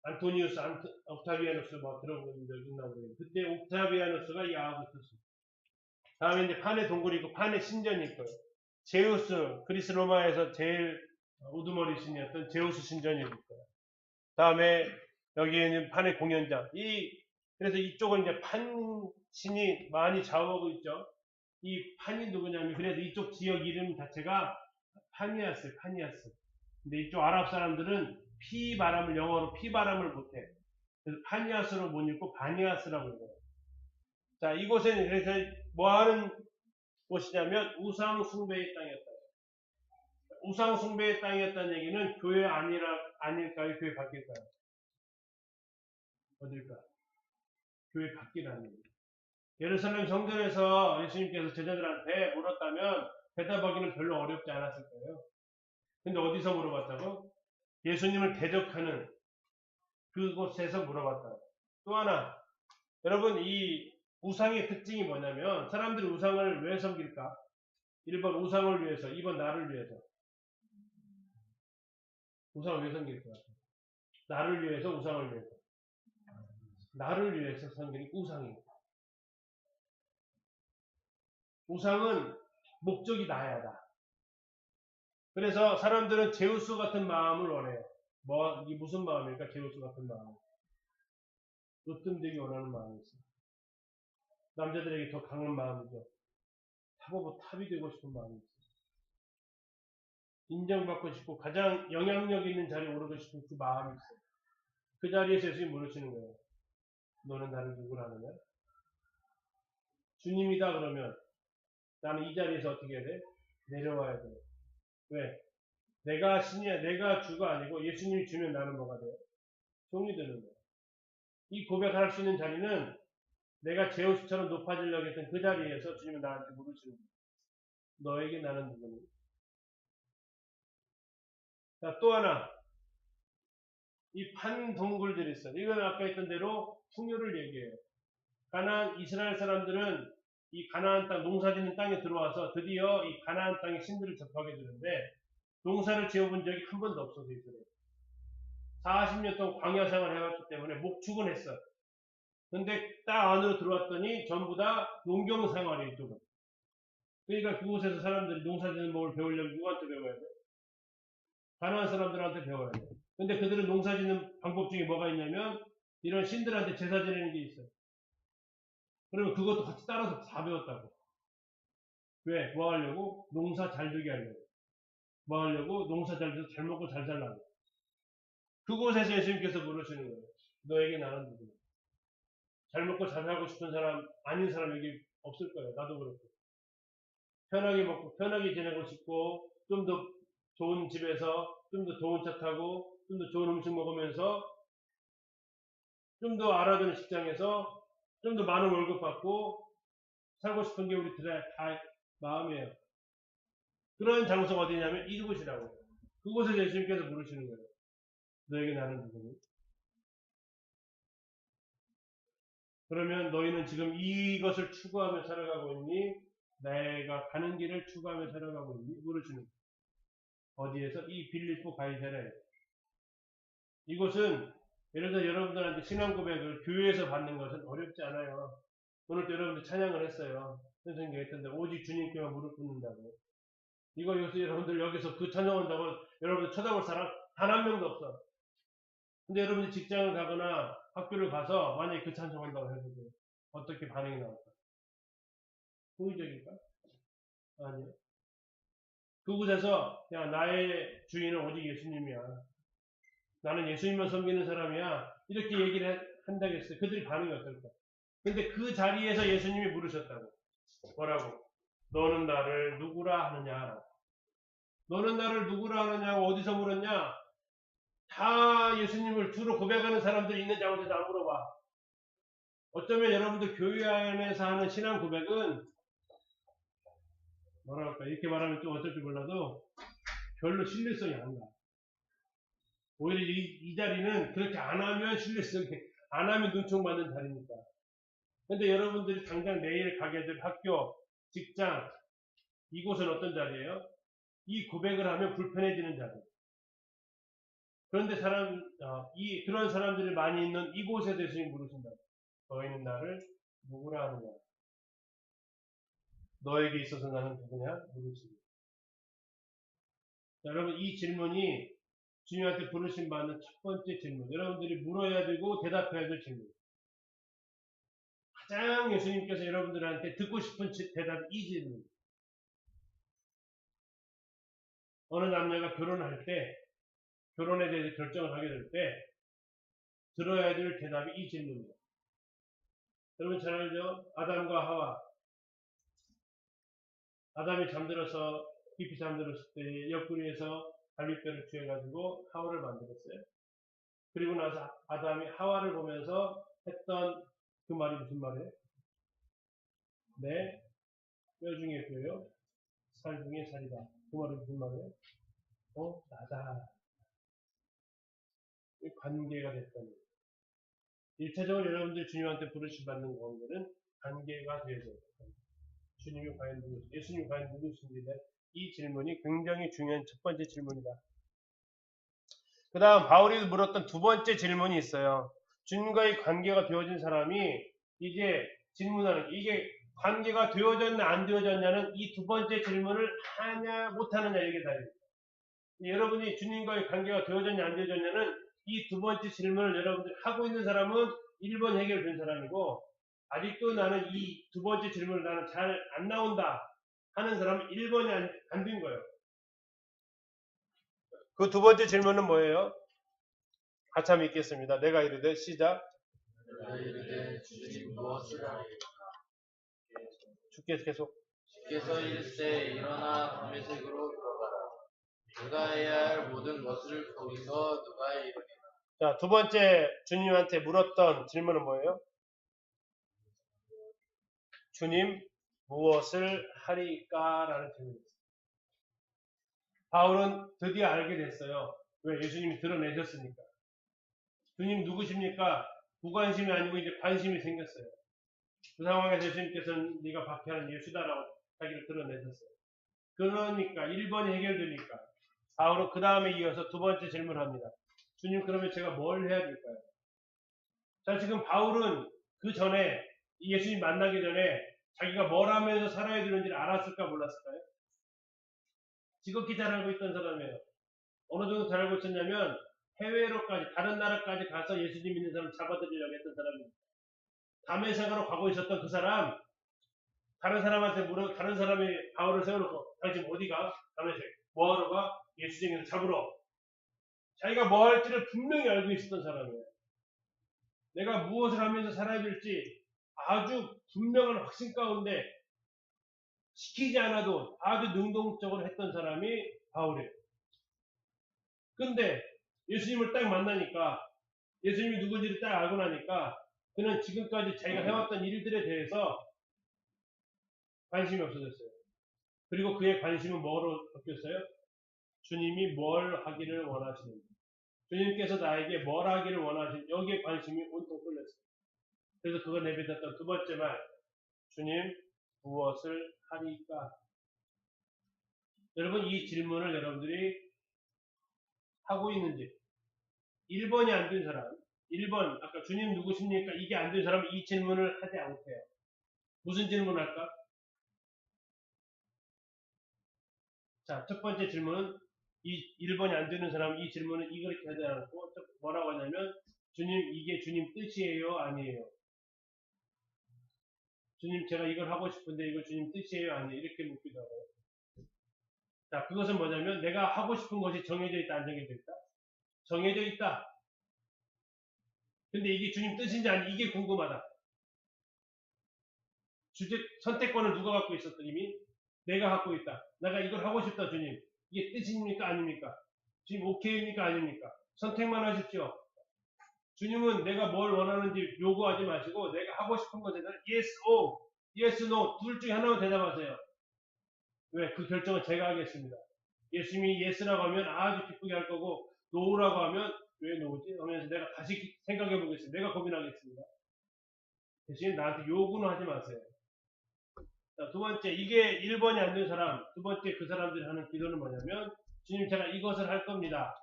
안토니우스, 옥타비아누스 뭐 들어본 적 있나 모르겠는데 그때 옥타비아누스가 이 아우구스투스. 다음에 이제 판의 동굴이 있고 판의 신전이 있고요. 제우스, 그리스 로마에서 제일 우두머리 신이었던 제우스 신전이 있고요. 다음에 여기에 있는 판의 공연장. 그래서 이쪽은 이제 판신이 많이 좌우하고 있죠. 이 판이 누구냐면, 그래서 이쪽 지역 이름 자체가 파니아스. 근데 이쪽 아랍 사람들은 영어로 피바람을 못해. 그래서 파니아스로 못 읽고 바니아스라고 읽어요. 자, 이곳에는 그래서 뭐 하는 곳이냐면 우상 숭배의 땅이었다. 우상 숭배의 땅이었다는 얘기는 교회 아닐까요? 교회 밖일까요? 어딜까? 교회 밖이라는 얘기. 예루살렘 성전에서 예수님께서 제자들한테 물었다면 대답하기는 별로 어렵지 않았을 거예요. 근데 어디서 물어봤다고? 예수님을 대적하는 그곳에서 물어봤다. 또 하나, 여러분, 이 우상의 특징이 뭐냐면, 사람들이 우상을 왜 섬길까? 1번 우상을 위해서, 2번 나를 위해서. 우상을 왜 섬길 것 같아? 나를 위해서, 우상을 위해서. 나를 위해서 섬기는 우상입니다. 우상은 목적이 나야 다. 그래서 사람들은 제우스 같은 마음을 원해요. 이게 무슨 마음일까? 제우스 같은 마음. 으뜸되기 원하는 마음이 있어요. 남자들에게 더 강한 마음이죠. 탑이 되고 싶은 마음이 있어요. 인정받고 싶고 가장 영향력 있는 자리에 오르고 싶은 그 마음이 있어요. 그 자리에서 예수님이 물으시는 거예요. 너는 나를 누구라 하느냐? 주님이다 그러면 나는 이 자리에서 어떻게 해야 돼? 내려와야 돼. 왜? 내가 신이야, 내가 주가 아니고 예수님이 주면 나는 뭐가 돼요? 종이 되는 거예요. 이 고백할 수 있는 자리는 내가 제우스처럼 높아지려고 했던 그 자리에서 주님은 나한테 물으시는 거예요. 너에게 나는 누구니? 자, 또 하나. 이 판 동굴들이 있어요. 이건 아까 했던 대로 풍요를 얘기해요. 가나안 이스라엘 사람들은 이 가나안 땅, 농사짓는 땅에 들어와서 드디어 이 가나안 땅의 신들을 접하게 되는데 농사를 지어본 적이 한 번도 없어서 이스라엘. 40년 동안 광야 생활을 해왔기 때문에 목축은 했어. 근데 딱 안으로 들어왔더니 전부 다 농경 생활이에요, 이쪽은. 그러니까 그곳에서 사람들이 농사짓는 법을 배우려면 누구한테 배워야 돼? 가나안 사람들한테 배워야 돼. 근데 그들은 농사짓는 방법 중에 뭐가 있냐면 이런 신들한테 제사 지내는 게 있어요. 그러면 그것도 같이 따라서 다 배웠다고. 왜? 뭐 하려고? 농사 잘 되게 하려고. 뭐 하려고? 농사 잘 돼서 잘 먹고 잘 살라고. 그곳에서 예수님께서 물으시는 거예요. 너에게 나는 누구냐? 잘 먹고 잘 살고 싶은 사람, 아닌 사람 여기 없을 거예요. 나도 그렇고. 편하게 먹고, 편하게 지내고 싶고, 좀 더 좋은 집에서, 좀 더 좋은 차 타고, 좀 더 좋은 음식 먹으면서, 좀 더 알아주는 직장에서, 좀 더 많은 월급 받고, 살고 싶은 게 우리들의 다 마음이에요. 그런 장소가 어디냐면 이곳이라고. 그곳에서 예수님께서 물으시는 거예요. 너에게 나는 누구니? 그러면 너희는 지금 이것을 추구하며 살아가고 있니? 내가 가는 길을 추구하며 살아가고 있니? 물으시는 거예요. 어디에서? 이 빌립보 가이사랴에. 이곳은 예를 들어 여러분들한테 신앙 고백을 교회에서 받는 것은 어렵지 않아요. 오늘도 여러분들 찬양을 했어요. 선생님이 했던데 오직 주님께만 무릎 꿇는다고. 이거 여러분들 여기서 그 찬양한다고 여러분들 쳐다볼 사람 단 한 명도 없어. 근데 여러분들 직장을 가거나 학교를 가서 만약에 그 찬송한다고 해도 어떻게 반응이 나올까? 호의적일까? 아니요. 그곳에서 야 나의 주인은 오직 예수님이야. 나는 예수님만 섬기는 사람이야. 이렇게 얘기를 한다겠어요. 그들이 반응이 어떨까? 근데 그 자리에서 예수님이 물으셨다고. 뭐라고? 너는 나를 누구라 하느냐? 너는 나를 누구라 하느냐고 어디서 물었냐? 다 예수님을 주로 고백하는 사람들이 있는 장소에서 안 물어봐. 어쩌면 여러분들 교회 안에서 하는 신앙 고백은 뭐랄까 이렇게 말하면 좀 어쩔 줄 몰라도 별로 신뢰성이 안 가. 오히려 이 자리는 그렇게 안 하면 신뢰성이 안 하면 눈총받는 자리니까. 근데 여러분들이 당장 내일 가게 될 학교, 직장 이곳은 어떤 자리예요? 이 고백을 하면 불편해지는 자리. 그런데 그런 사람들이 많이 있는 이곳에 대해서 물으신다. 너희는 나를 누구라 하느냐? 너에게 있어서 나는 누구냐? 물으십니다. 여러분, 이 질문이 주님한테 부르심 받는 첫 번째 질문. 여러분들이 물어야 되고 대답해야 될 질문. 가장 예수님께서 여러분들한테 듣고 싶은 대답이 이 질문. 어느 남녀가 결혼할 때, 결혼에 대해서 결정을 하게 될 때, 들어야 될 대답이 이 질문입니다. 여러분 잘 알죠? 아담과 하와. 아담이 잠들어서, 깊이 잠들었을 때, 옆구리에서 갈비뼈를 취해가지고 하와를 만들었어요. 그리고 나서 아담이 하와를 보면서 했던 그 말이 무슨 말이에요? 내 뼈 중에 뼈요, 살 중에 살이다. 그 말이 무슨 말이에요? 나다. 관계가 됐다는 거예요. 1차적으로 여러분들 주님한테 부르심 받는 관계는 관계가 되어져요. 주님이 과연 누구신지, 예수님이 과연 누구신지에 대한 이 질문이 굉장히 중요한 첫 번째 질문이다. 그 다음 바울이 물었던 두 번째 질문이 있어요. 주님과의 관계가 되어진 사람이 이제 질문하는 게, 이게 관계가 되어졌냐 안 되어졌냐는 이 두 번째 질문을 하냐 못하느냐 이게 다릅니다. 여러분이 주님과의 관계가 되어졌냐 안 되어졌냐는 이 두 번째 질문을 여러분들이 하고 있는 사람은 1번 해결된 사람이고, 아직도 나는 이 두 번째 질문을 나는 잘 안 나온다 하는 사람은 1번이 안 된 거예요. 그 두 번째 질문은 뭐예요? 같이 한번 읽겠습니다. 내가 이르되, 시작. 내가 이르되 주님 무엇을 하리까? 주께서 계속. 주께서 이르시되 일어나 담메색으로 들어가라. 네가 해야 할 모든 것을 거기서 누가 이루리라. 자, 두 번째 주님한테 물었던 질문은 뭐예요? 주님 무엇을 하리까? 라는 질문이었어요. 바울은 드디어 알게 됐어요. 왜? 예수님이 드러내셨으니까. 주님 누구십니까? 무관심이 아니고 이제 관심이 생겼어요. 그 상황에서 예수님께서는 네가 박해하는 예수다라고 자기를 드러내셨어요. 그러니까 1번이 해결되니까 바울은 그 다음에 이어서 두 번째 질문을 합니다. 주님, 그러면 제가 뭘 해야 될까요? 자, 지금 바울은 그 전에 예수님 만나기 전에 자기가 뭘 하면서 살아야 되는지를 알았을까 몰랐을까요? 지극히 잘 알고 있던 사람이에요. 어느 정도 잘 알고 있었냐면 해외로까지, 다른 나라까지 가서 예수님 믿는 사람 잡아들이려고 했던 사람입니다. 담메색으로 가고 있었던 그 사람, 다른 사람한테 다른 사람이 바울을 세워놓고 당신 어디가? 담메색. 뭐하러 가? 예수님을 잡으러. 자기가 뭐 할지를 분명히 알고 있었던 사람이에요. 내가 무엇을 하면서 살아야 될지 아주 분명한 확신 가운데 시키지 않아도 아주 능동적으로 했던 사람이 바울이에요. 근데 예수님을 딱 만나니까, 예수님이 누군지를 딱 알고 나니까 그는 지금까지 자기가 해왔던 일들에 대해서 관심이 없어졌어요. 그리고 그의 관심은 뭐로 바뀌었어요? 주님이 뭘 하기를 원하시는지, 주님께서 나에게 뭘 하기를 원하시는지, 여기에 관심이 온통 끌렸어요. 그래서 그걸 내뱉었던 두 번째 말, 주님 무엇을 하리까? 여러분, 이 질문을 여러분들이 하고 있는지, 1번이 안 된 사람, 1번 아까 주님 누구십니까? 이게 안 된 사람은 이 질문을 하지 않고요. 무슨 질문을 할까? 자, 첫 번째 질문은, 이 1번이 안 되는 사람은 이 질문을 이렇게 하지 않고 뭐라고 하냐면, 주님, 이게 주님 뜻이에요? 아니에요? 주님, 제가 이걸 하고 싶은데 이거 주님 뜻이에요? 아니에요? 이렇게 묻기도 하고요. 자, 그것은 뭐냐면 내가 하고 싶은 것이 정해져 있다, 안 정해져 있다? 정해져 있다. 근데 이게 주님 뜻인지 아닌지 이게 궁금하다. 선택권을 누가 갖고 있었던 이미? 내가 갖고 있다. 내가 이걸 하고 싶다, 주님. 이게 뜻입니까? 아닙니까? 주님 오케이입니까? 아닙니까? 선택만 하십시오. 주님은 내가 뭘 원하는지 요구하지 마시고 내가 하고 싶은 것에 대한 yes, o, yes, no 둘 중에 하나만 대답하세요. 왜? 그 결정은 제가 하겠습니다. 예수님이 yes라고 하면 아주 기쁘게 할 거고 no라고 하면 왜 no지? 하면서 내가 다시 생각해 보겠습니다. 내가 고민하겠습니다. 대신 나한테 요구는 하지 마세요. 자, 두 번째, 이게 1번이 안 된 사람, 두 번째 그 사람들이 하는 기도는 뭐냐면, 주님 제가 이것을 할 겁니다.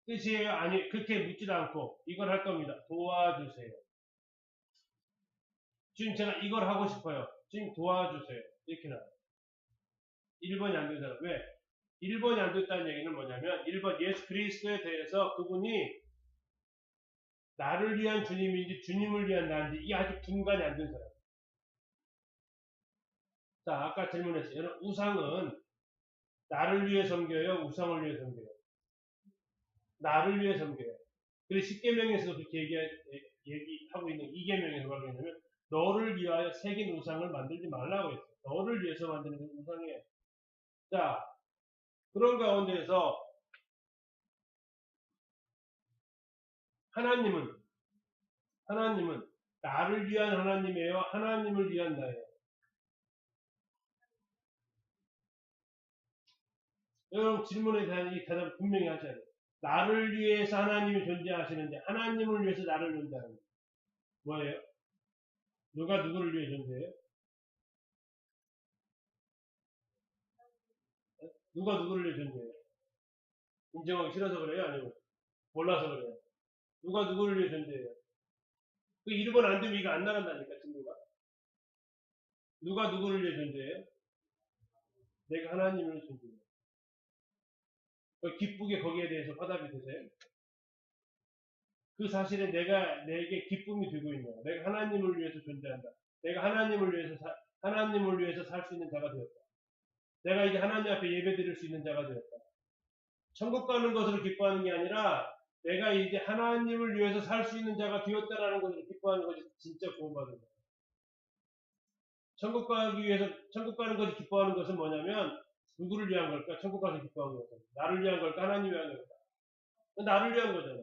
뜻이에요? 아니, 그렇게 묻지도 않고 이걸 할 겁니다. 도와주세요. 주님 제가 이걸 하고 싶어요. 주님 도와주세요. 이렇게 나와요. 1번이 안 된 사람. 왜? 1번이 안 됐다는 얘기는 뭐냐면 1번 예수 그리스도에 대해서 그분이 나를 위한 주님인지 주님을 위한 나인지 이 아직 분간이 안 된 사람. 자, 아까 질문했어요. 여러분, 우상은 나를 위해 섬겨요? 우상을 위해 섬겨요? 나를 위해 섬겨요. 그래서 10계명에서도 그렇게 얘기하고 있는 2계명에서 뭐라고 했냐면 너를 위하여 새긴 우상을 만들지 말라고 했어요. 너를 위해서 만드는 건 우상이에요. 자, 그런 가운데에서 하나님은 나를 위한 하나님이에요? 하나님을 위한 나예요? 여러분 질문에 대한 이 대답을 분명히 하셔야 돼요. 나를 위해서 하나님이 존재하시는데 하나님을 위해서 나를 존재하는 거예요. 뭐예요? 누가 누구를 위해 존재해요? 누가 누구를 위해 존재해요? 인정하기 싫어서 그래요? 아니면 몰라서 그래요? 누가 누구를 위해 존재해요? 그 1번 안 되면 이거 안 나간다니까 친구가. 누가 누구를 위해 존재해요? 내가 하나님을 위해 존재해요. 기쁘게 거기에 대해서 화답이 되세요? 그 사실에 내게 기쁨이 되고 있는 거야. 내가 하나님을 위해서 존재한다. 내가 하나님을 위해서 살 수 있는 자가 되었다. 내가 이제 하나님 앞에 예배 드릴 수 있는 자가 되었다. 천국 가는 것으로 기뻐하는 게 아니라 내가 이제 하나님을 위해서 살 수 있는 자가 되었다라는 것으로 기뻐하는 것이 진짜 구원받은 거야. 천국 가는 것이 기뻐하는 것은 뭐냐면 누구를 위한 걸까? 천국 가서 기뻐하는 거잖아. 나를 위한 걸까? 하나님 위한 걸까? 나를 위한 거잖아.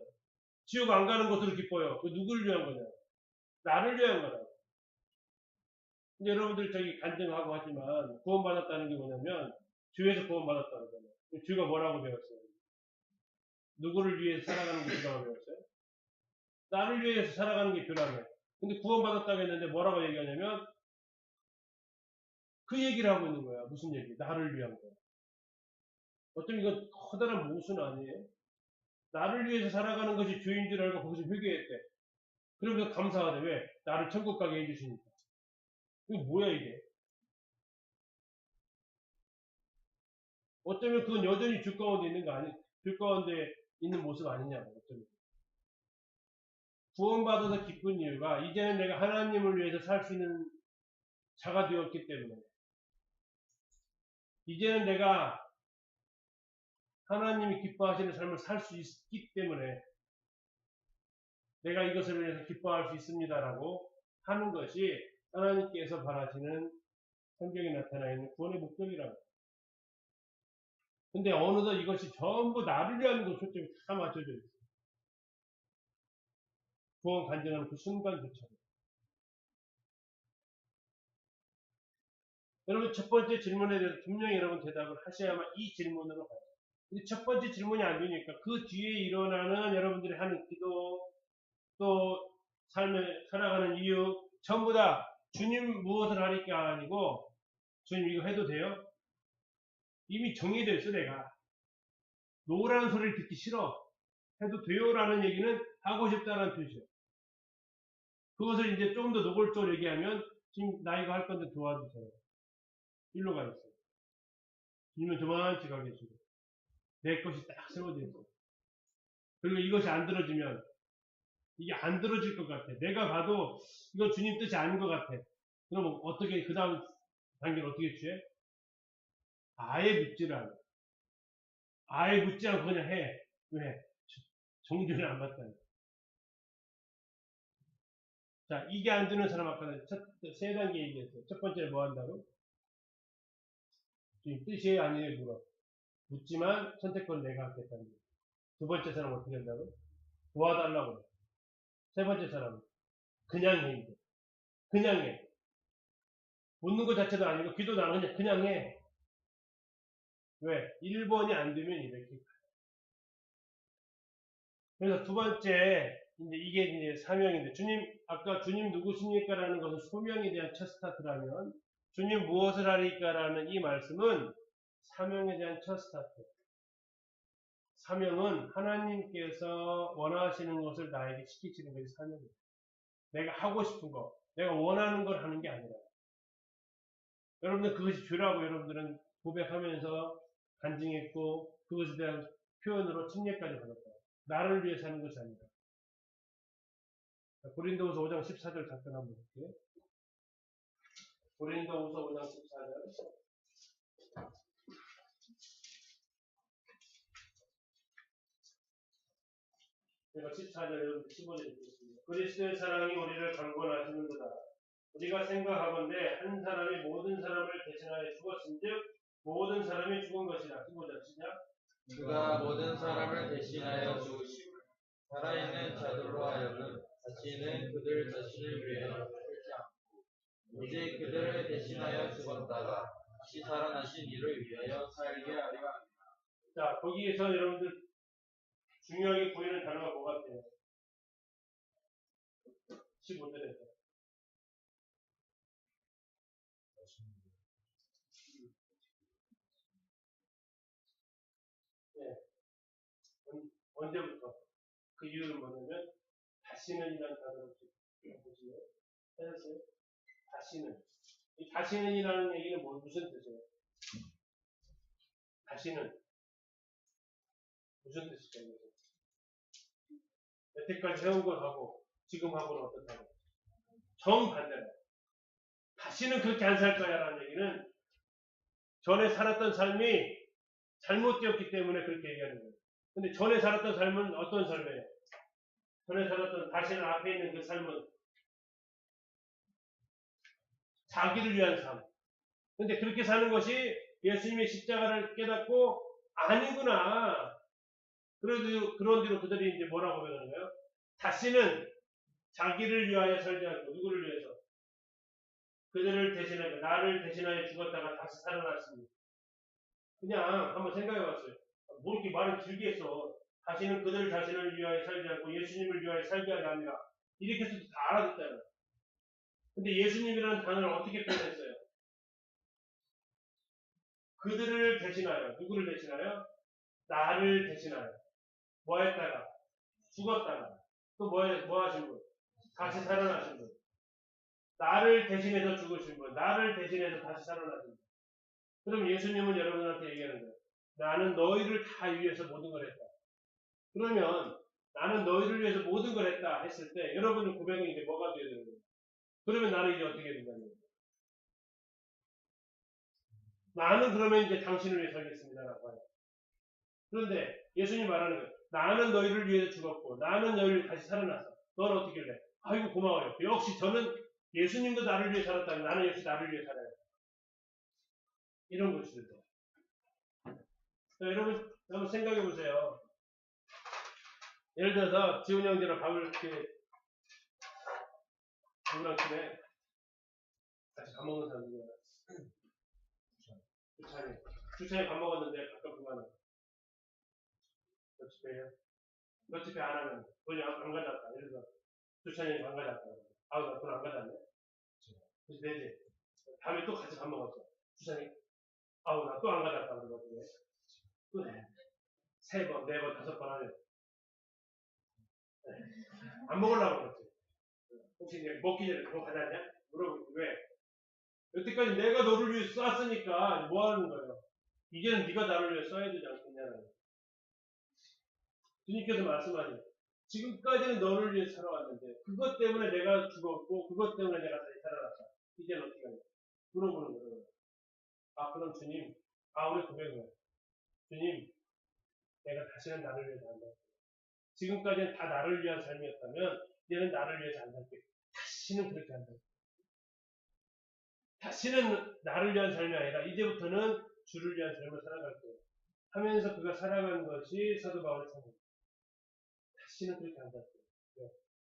지옥 안 가는 것으로 기뻐요. 그 누구를 위한 거냐? 나를 위한 거다. 근데 여러분들 저기 간증하고 하지만 구원받았다는 게 뭐냐면 주에서 구원받았다는 거잖아요. 주가 뭐라고 배웠어요? 누구를 위해서 살아가는 게 주라고 배웠어요? 나를 위해서 살아가는 게 주라며. 근데 구원받았다고 했는데 뭐라고 얘기하냐면 그 얘기를 하고 있는 거야. 무슨 얘기? 나를 위한 거. 어쩌면 이건 커다란 모순 아니에요? 나를 위해서 살아가는 것이 주인 줄 알고 거기서 회개했대. 그러면서 감사하대. 왜? 나를 천국 가게 해주시니까. 이게 뭐야 이게? 어쩌면 그건 여전히 주 가운데 있는 거 아니? 주 가운데 있는 모습 아니냐고. 어쩌면. 구원받아서 기쁜 이유가 이제는 내가 하나님을 위해서 살 수 있는 자가 되었기 때문에. 이제는 내가 하나님이 기뻐하시는 삶을 살 수 있기 때문에 내가 이것을 위해서 기뻐할 수 있습니다라고 하는 것이 하나님께서 바라시는 성경에 나타나 있는 구원의 목적이라고. 근데 어느덧 이것이 전부 나를 위한 것 초점이 다 맞춰져 있어요. 구원 간증하는 그 순간조차. 여러분 첫 번째 질문에 대해서 분명히 여러분 대답을 하셔야만 이 질문으로 가요. 근데 첫 번째 질문이 안 되니까 그 뒤에 일어나는 여러분들이 하는 기도 또 삶을 살아가는 이유 전부 다 주님 무엇을 하니까 아니고 주님 이거 해도 돼요? 이미 정해져 있어 내가. 노라는 소리를 듣기 싫어. 해도 돼요라는 얘기는 하고 싶다는 뜻이에요. 그것을 이제 좀 더 노골적으로 얘기하면 지금 나 이거 할 건데 도와주세요. 일로 가 있어요. 주님은 저만치 가 계시고 내 것이 딱 세워져 있어요. 그리고 이것이 안 들어지면 이게 안 들어질 것 같아. 내가 봐도 이거 주님 뜻이 아닌 것 같아. 그럼 어떻게 그 다음 단계를 어떻게 취해? 아예 묻지를 않아. 아예 묻지 않고 그냥 해. 왜? 정죄를 안 받다니. 자, 이게 안 되는 사람 아까 세 단계 얘기했어요. 첫 번째는 뭐 한다고? 주님 뜻이에요? 아니에요? 물어. 묻지만 선택권 내가 하겠다는 거예요. 두 번째 사람 어떻게 한다고? 도와달라고 해. 세 번째 사람은 그냥 해. 이제. 그냥 해. 묻는 것 자체도 아니고 기도 나는 그냥 해. 왜? 1번이 안 되면 이렇게. 그래서 두 번째, 이게 이제 사명인데, 아까 주님 누구십니까? 라는 것은 소명에 대한 첫 스타트라면, 주님 무엇을 하리까? 라는 이 말씀은 사명에 대한 첫 스타트. 사명은 하나님께서 원하시는 것을 나에게 시키시는 것이 사명이에요. 내가 하고 싶은 거, 내가 원하는 걸 하는 게 아니라. 여러분들 그것이 죄라고 여러분들은 고백하면서 간증했고 그것에 대한 표현으로 침례까지 받았다. 나를 위해 사는 것이 아니다. 고린도후서 5장 14절 잠깐 한번 볼게요. 고린도후서 5장 14절. 제가 14절, 15절 읽겠습니다. 그리스도의 사랑이 우리를 강권하시는도다. 우리가 생각하건대 한 사람이 모든 사람을 대신하여 죽었은즉 모든 사람이 죽은 것이라. 15절 시작. 그가 모든 사람을 대신하여 죽으심을 살아있는 자들로 하여금 다시는 그들 자신을 위하여 살지 않고 오직 그들을 대신하여 죽었다가 다시 살아나신 이를 위하여 살게 하려 합니다. 자, 거기에서 여러분들 중요하게 보이는 단어가 뭐 같아요? 15절에서. 네. 언제부터? 그 이유는 뭐냐면, 다시는 이라는 단어를 보시면, 찾았어요? 다시는. 이 다시는이라는 얘기는 무슨 뜻이에요? 다시는. 무슨 뜻일까요? 여태까지 해온 것하고, 지금 하고는 어떻다고? 정반대로. 다시는 그렇게 안 살 거야 라는 얘기는, 전에 살았던 삶이 잘못되었기 때문에 그렇게 얘기하는 거예요. 근데 전에 살았던 삶은 어떤 삶이에요? 전에 살았던 다시는 앞에 있는 그 삶은 자기를 위한 삶. 근데 그렇게 사는 것이 예수님의 십자가를 깨닫고 아니구나. 그래도 그런 뒤로 그들이 이제 뭐라고 배우는 거예요? 다시는 자기를 위하여 살지 않고 누구를 위해서? 그들을 대신하여 나를 대신하여 죽었다가 다시 살아났습니다. 그냥 한번 생각해 봤어요. 뭐 이렇게 말을 길게 했어. 다시는 그들 자신을 위하여 살지 않고 예수님을 위하여 살게 하려 합니다. 이렇게 해서도 다 알아듣잖아요. 근데 예수님이라는 단어를 어떻게 표현했어요? 그들을 대신하여, 누구를 대신하여? 나를 대신하여. 뭐 했다가? 죽었다가. 또 뭐 하신 분? 다시 살아나신 분. 나를 대신해서 죽으신 분. 나를 대신해서 다시 살아나신 분. 그럼 예수님은 여러분한테 얘기하는 거예요. 나는 너희를 다 위해서 모든 걸 했다. 그러면 나는 너희를 위해서 모든 걸 했다 했을 때 여러분의 고백은 이제 뭐가 되어야 되는 거예요? 그러면 나는 이제 어떻게 된다는 거예요? 나는 그러면 이제 당신을 위해 살겠습니다라고 해요. 그런데 예수님 말하는 거예요. 나는 너희를 위해서 죽었고 나는 너희를 위해 다시 살아났어. 너는 어떻게 할래? 아이고 고마워요. 역시 저는 예수님도 나를 위해 살았다면 나는 역시 나를 위해 살아요. 이런 것이죠. 여러분 생각해 보세요. 예를 들어서 지훈이 형제랑 밥을 이렇게 누구랑 집에 같이 밥 먹는 사람 누구야? 주차에 밥 먹었는데 가끔 그만해. 너 집에요? 너 집에 안 하면 돈이 안 가져왔다. 예를 들어서 주차장에 안 가져왔다. 아우 나 돈 안 가져왔네. 그래서 내지. 다음에 또 같이 밥 먹었어. 주차장에 아우 나 또 안 가져왔다. 그러거든요. 또 세 번, 네 번, 다섯 번 하면 안 먹으려고 그랬지. 혹시 이제 먹기 전에 그거 가져왔냐? 물어보고 왜? 여태까지 내가 너를 위해 쐈으니까 뭐 하는 거예요? 이제는 네가 나를 위해 써야 되지 않겠냐는 거예요. 주님께서 말씀하세요. 지금까지는 너를 위해 살아왔는데 그것 때문에 내가 죽었고 그것 때문에 내가 다시 살아났다. 이제는 어떻게 하냐? 물어보는 거예요. 아 그럼 주님, 우리 고백을 주님, 내가 다시는 나를 위해서 안 살게. 지금까지는 다 나를 위한 삶이었다면 이제는 나를 위해서 안 살게. 다시는 그렇게 안 살게. 다시는 나를 위한 삶이 아니라 이제부터는 주를 위한 삶을 살아갈 거예요. 하면서 그가 살아가는 것이 사도 바울의 삶입니다. 다시는 그렇게 안 살게요. 네.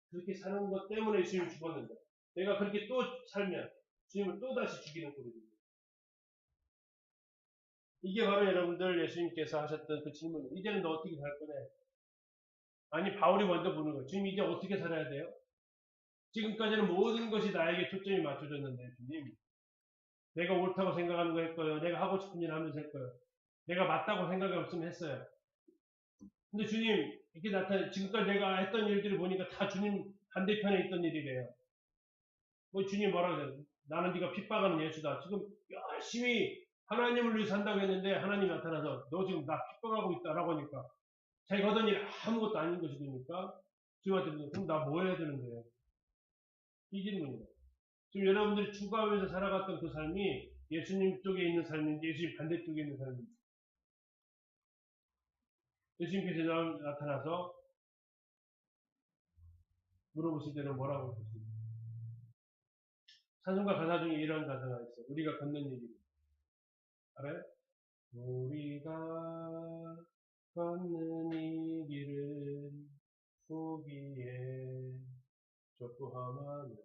그렇게 사는 것 때문에 예수님이 죽었는데 내가 그렇게 또 살면 주님을 또 다시 죽이는 꼴입니다. 이게 바로 여러분들 예수님께서 하셨던 그 질문이에요. 이제는 너 어떻게 살 거냐? 아니 바울이 먼저 묻는 거예요. 주님 이제 어떻게 살아야 돼요? 지금까지는 모든 것이 나에게 초점이 맞춰졌는데 주님 내가 옳다고 생각하는 거 했고요. 내가 하고 싶은 일 하면서 했고요. 내가 맞다고 생각이 없으면 했어요. 근데 주님 이렇게 지금까지 내가 했던 일들을 보니까 다 주님 반대편에 있던 일이래요. 뭐 주님 뭐라 그래요? 나는 네가 핍박하는 예수다. 지금 열심히 하나님을 위해 산다고 했는데 하나님이 나타나서 너 지금 나 핍박하고 있다라고 하니까 자기가 하던 일 아무것도 아닌 것이 되니까 주님한테 그럼 나 뭐 해야 되는데? 이 질문이에요. 지금 여러분들이 추구하면서 살아갔던 그 삶이 예수님 쪽에 있는 삶인지 예수님 반대쪽에 있는 삶인지 예수님께서 나타나서 물어보실 때는 뭐라고 했습니까? 찬송가 가사 중에 이런 가사가 있어요. 우리가 걷는 얘기. 알아요? 우리가 걷는 이 길은 후기에 좁고험하며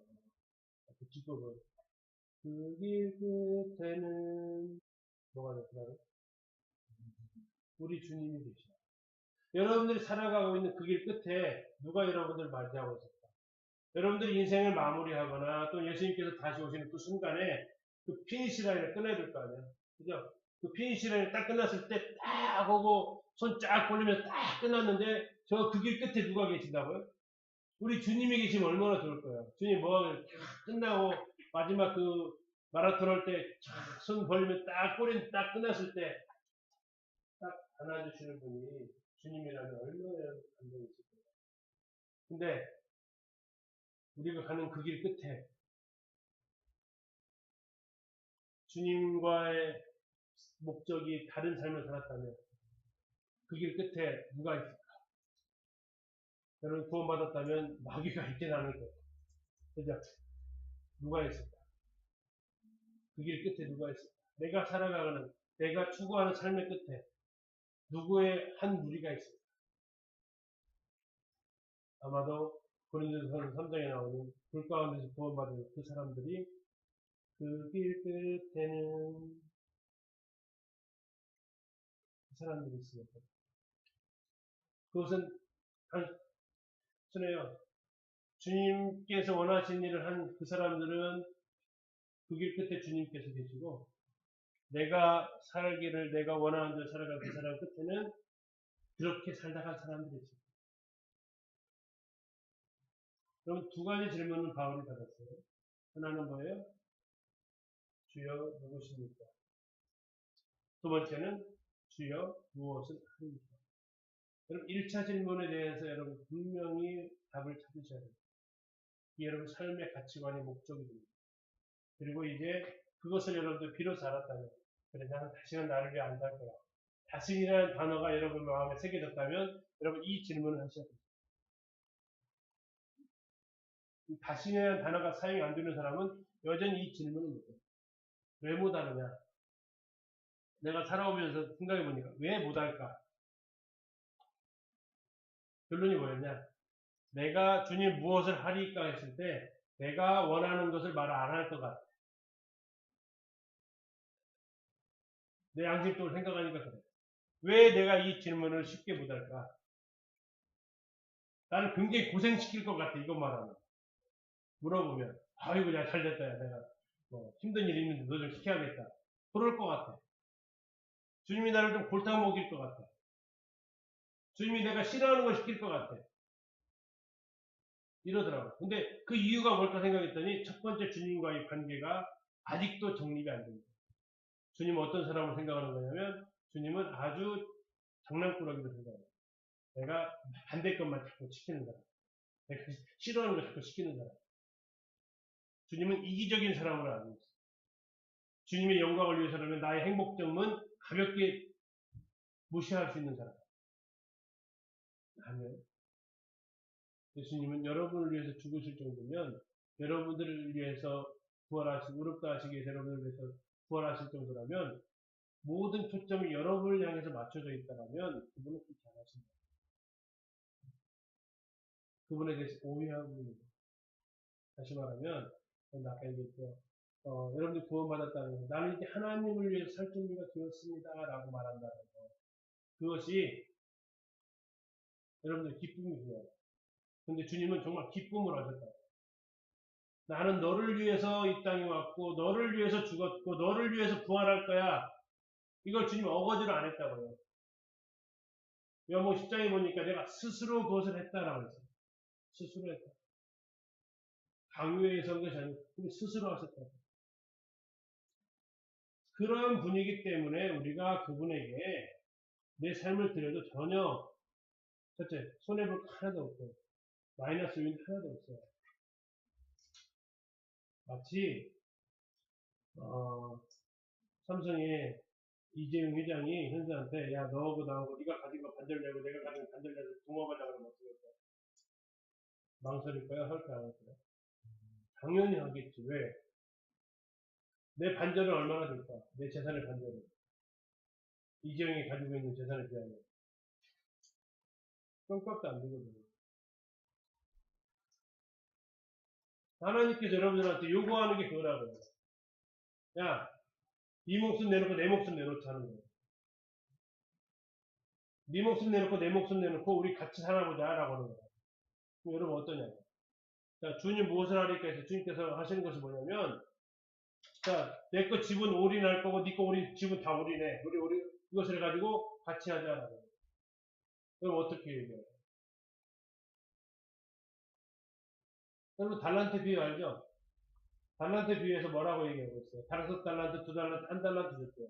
그 뒷부분 그 길 끝에는 뭐가 됐더라고요? 우리 주님이 계시다. 여러분들이 살아가고 있는 그 길 끝에 누가 여러분들 맞이하고 있을까? 여러분들이 인생을 마무리하거나 또 예수님께서 다시 오시는 그 순간에 그 피니시 라인을 끊어야 될 거 아니에요? 그죠? 그 피니시 라인이 딱 끝났을 때 딱 오고 손 쫙 벌리면 딱 끝났는데 저 그 길 끝에 누가 계신다고요? 우리 주님이 계시면 얼마나 좋을 거예요. 주님 뭐가 끝나고 마지막 그 마라톤 할 때 손 벌리면 딱 꼬리 딱 끝났을 때 딱 안아주시는 분이 주님이라면 얼마나 감동이 있을 거예요. 근데 우리가 가는 그 길 끝에 주님과의 목적이 다른 삶을 살았다면 그 길 끝에 누가 있을까? 여러분 구원받았다면 마귀가 있진 않을 거예요. 그죠? 누가 있을까? 그 길 끝에 누가 있을까? 내가 살아가는, 내가 추구하는 삶의 끝에 누구의 한 무리가 있을까? 아마도 고린도서 3장에 나오는 불 가운데서 구원받은 그 사람들이 그 길 끝에는 그 사람들이 있습니다. 그것은 단순해요. 주님께서 원하신 일을 한 그 사람들은 그 길 끝에 주님께서 계시고 내가 살기를 내가 원하는 대로 살아간 그 사람 끝에는 그렇게 살다 간 사람들이 있습니다. 그럼 두 가지 질문을 바울이 받았어요. 하나는 뭐예요? 주여 누구십니까? 두 번째는 주여 무엇을 하십니까? 여러분 1차 질문에 대해서 여러분 분명히 답을 찾으셔야 됩니다. 이게 여러분 삶의 가치관의 목적이 됩니다. 그리고 이제 그것을 여러분들 비로소 알았다면 그래 나는 다시는 나를 위해 안 살 거야. 다시이라는 단어가 여러분 마음에 새겨졌다면 여러분 이 질문을 하셔야 됩니다. 다시이라는 단어가 사용이 안 되는 사람은 여전히 이 질문을 못해요. 왜 못하느냐? 내가 살아오면서 생각해보니까 왜 못할까? 결론이 뭐였냐? 내가 주님 무엇을 하리까 했을 때 내가 원하는 것을 말 안 할 것 같아. 내 양심적으로 생각하니까 그래. 왜 내가 이 질문을 쉽게 못할까? 나를 굉장히 고생시킬 것 같아, 이것만 하면. 물어보면, 아이고, 야, 잘 됐다, 야, 내가. 뭐, 힘든 일이 있는데 너 좀 시켜야겠다. 그럴 것 같아. 주님이 나를 좀 골탕 먹일 것 같아. 주님이 내가 싫어하는 걸 시킬 것 같아. 이러더라고. 근데 그 이유가 뭘까 생각했더니 첫 번째 주님과의 관계가 아직도 정립이 안 됩니다. 주님은 어떤 사람을 생각하는 거냐면 주님은 아주 장난꾸러기로 생각해요. 내가 반대 것만 자꾸 시키는 사람. 내가 싫어하는 걸 자꾸 시키는 사람. 주님은 이기적인 사람으로 알고 있어요. 주님의 영광을 위해서라면 나의 행복점은 가볍게 무시할 수 있는 사람. 아니요. 예수님은 여러분을 위해서 죽으실 정도면 여러분들을 위해서 부활하시고 의롭다 하시기 위해서 여러분을 위해서 부활하실 정도라면 모든 초점이 여러분을 향해서 맞춰져 있다면 그분은 그렇게 안 하신다. 그분에 대해서 오해하고 있는 거예요. 다시 말하면 아까 얘기했죠. 여러분들 구원받았다는 거 나는 이제 하나님을 위해서 살 준비가 되었습니다 라고 말한다는 거 그것이 여러분들 기쁨이 돼요. 근데 주님은 정말 기쁨을 하셨다. 나는 너를 위해서 이 땅에 왔고 너를 위해서 죽었고 너를 위해서 부활할 거야. 이걸 주님 어거지로 안 했다고요. 요한복음 10장에 보니까 내가 스스로 그것을 했다라고 했어요. 스스로 했다. 강요해서 한 것이 아니고 스스로 하셨다. 그런 분위기 때문에 우리가 그분에게 내 삶을 드려도 전혀 첫째 손해볼 거 하나도 없고 마이너스 요인 하나도 없어요. 마치 삼성의 이재용 회장이 현수한테 야 너하고 나하고 네가 가진 거 반절 내고 내가 가진 거 반절 내고 동업하자 그러면 어떻게 할까요? 망설일까요? 할까요? 안 할까요? 당연히 하겠지. 왜? 내 반절은 얼마나 될까? 내 재산의 반절은 이재용이 가지고 있는 재산에 비하면 깜깜도 안 되거든요. 하나님께서 여러분들한테 요구하는 게 그거라고요. 야, 네 목숨 내놓고 내 목숨 내놓자는 거예요. 네 목숨 내놓고 내 목숨 내놓고 우리 같이 살아보자 라고 하는 거예요. 그럼 여러분 어떠냐고. 자, 주님 무엇을 하리까 해서 주님께서 하시는 것이 뭐냐면 자, 내 거 지분 올인할 거고 네 거 올인 지분 다 올인해. 우리 이것을 해가지고 같이 하자라고. 그럼 어떻게 얘기해요? 여러분 달란트 비유 알죠? 달란트 비유에서 뭐라고 얘기하고 있어요? 5달란트, 2달란트, 1달란트 줬대요.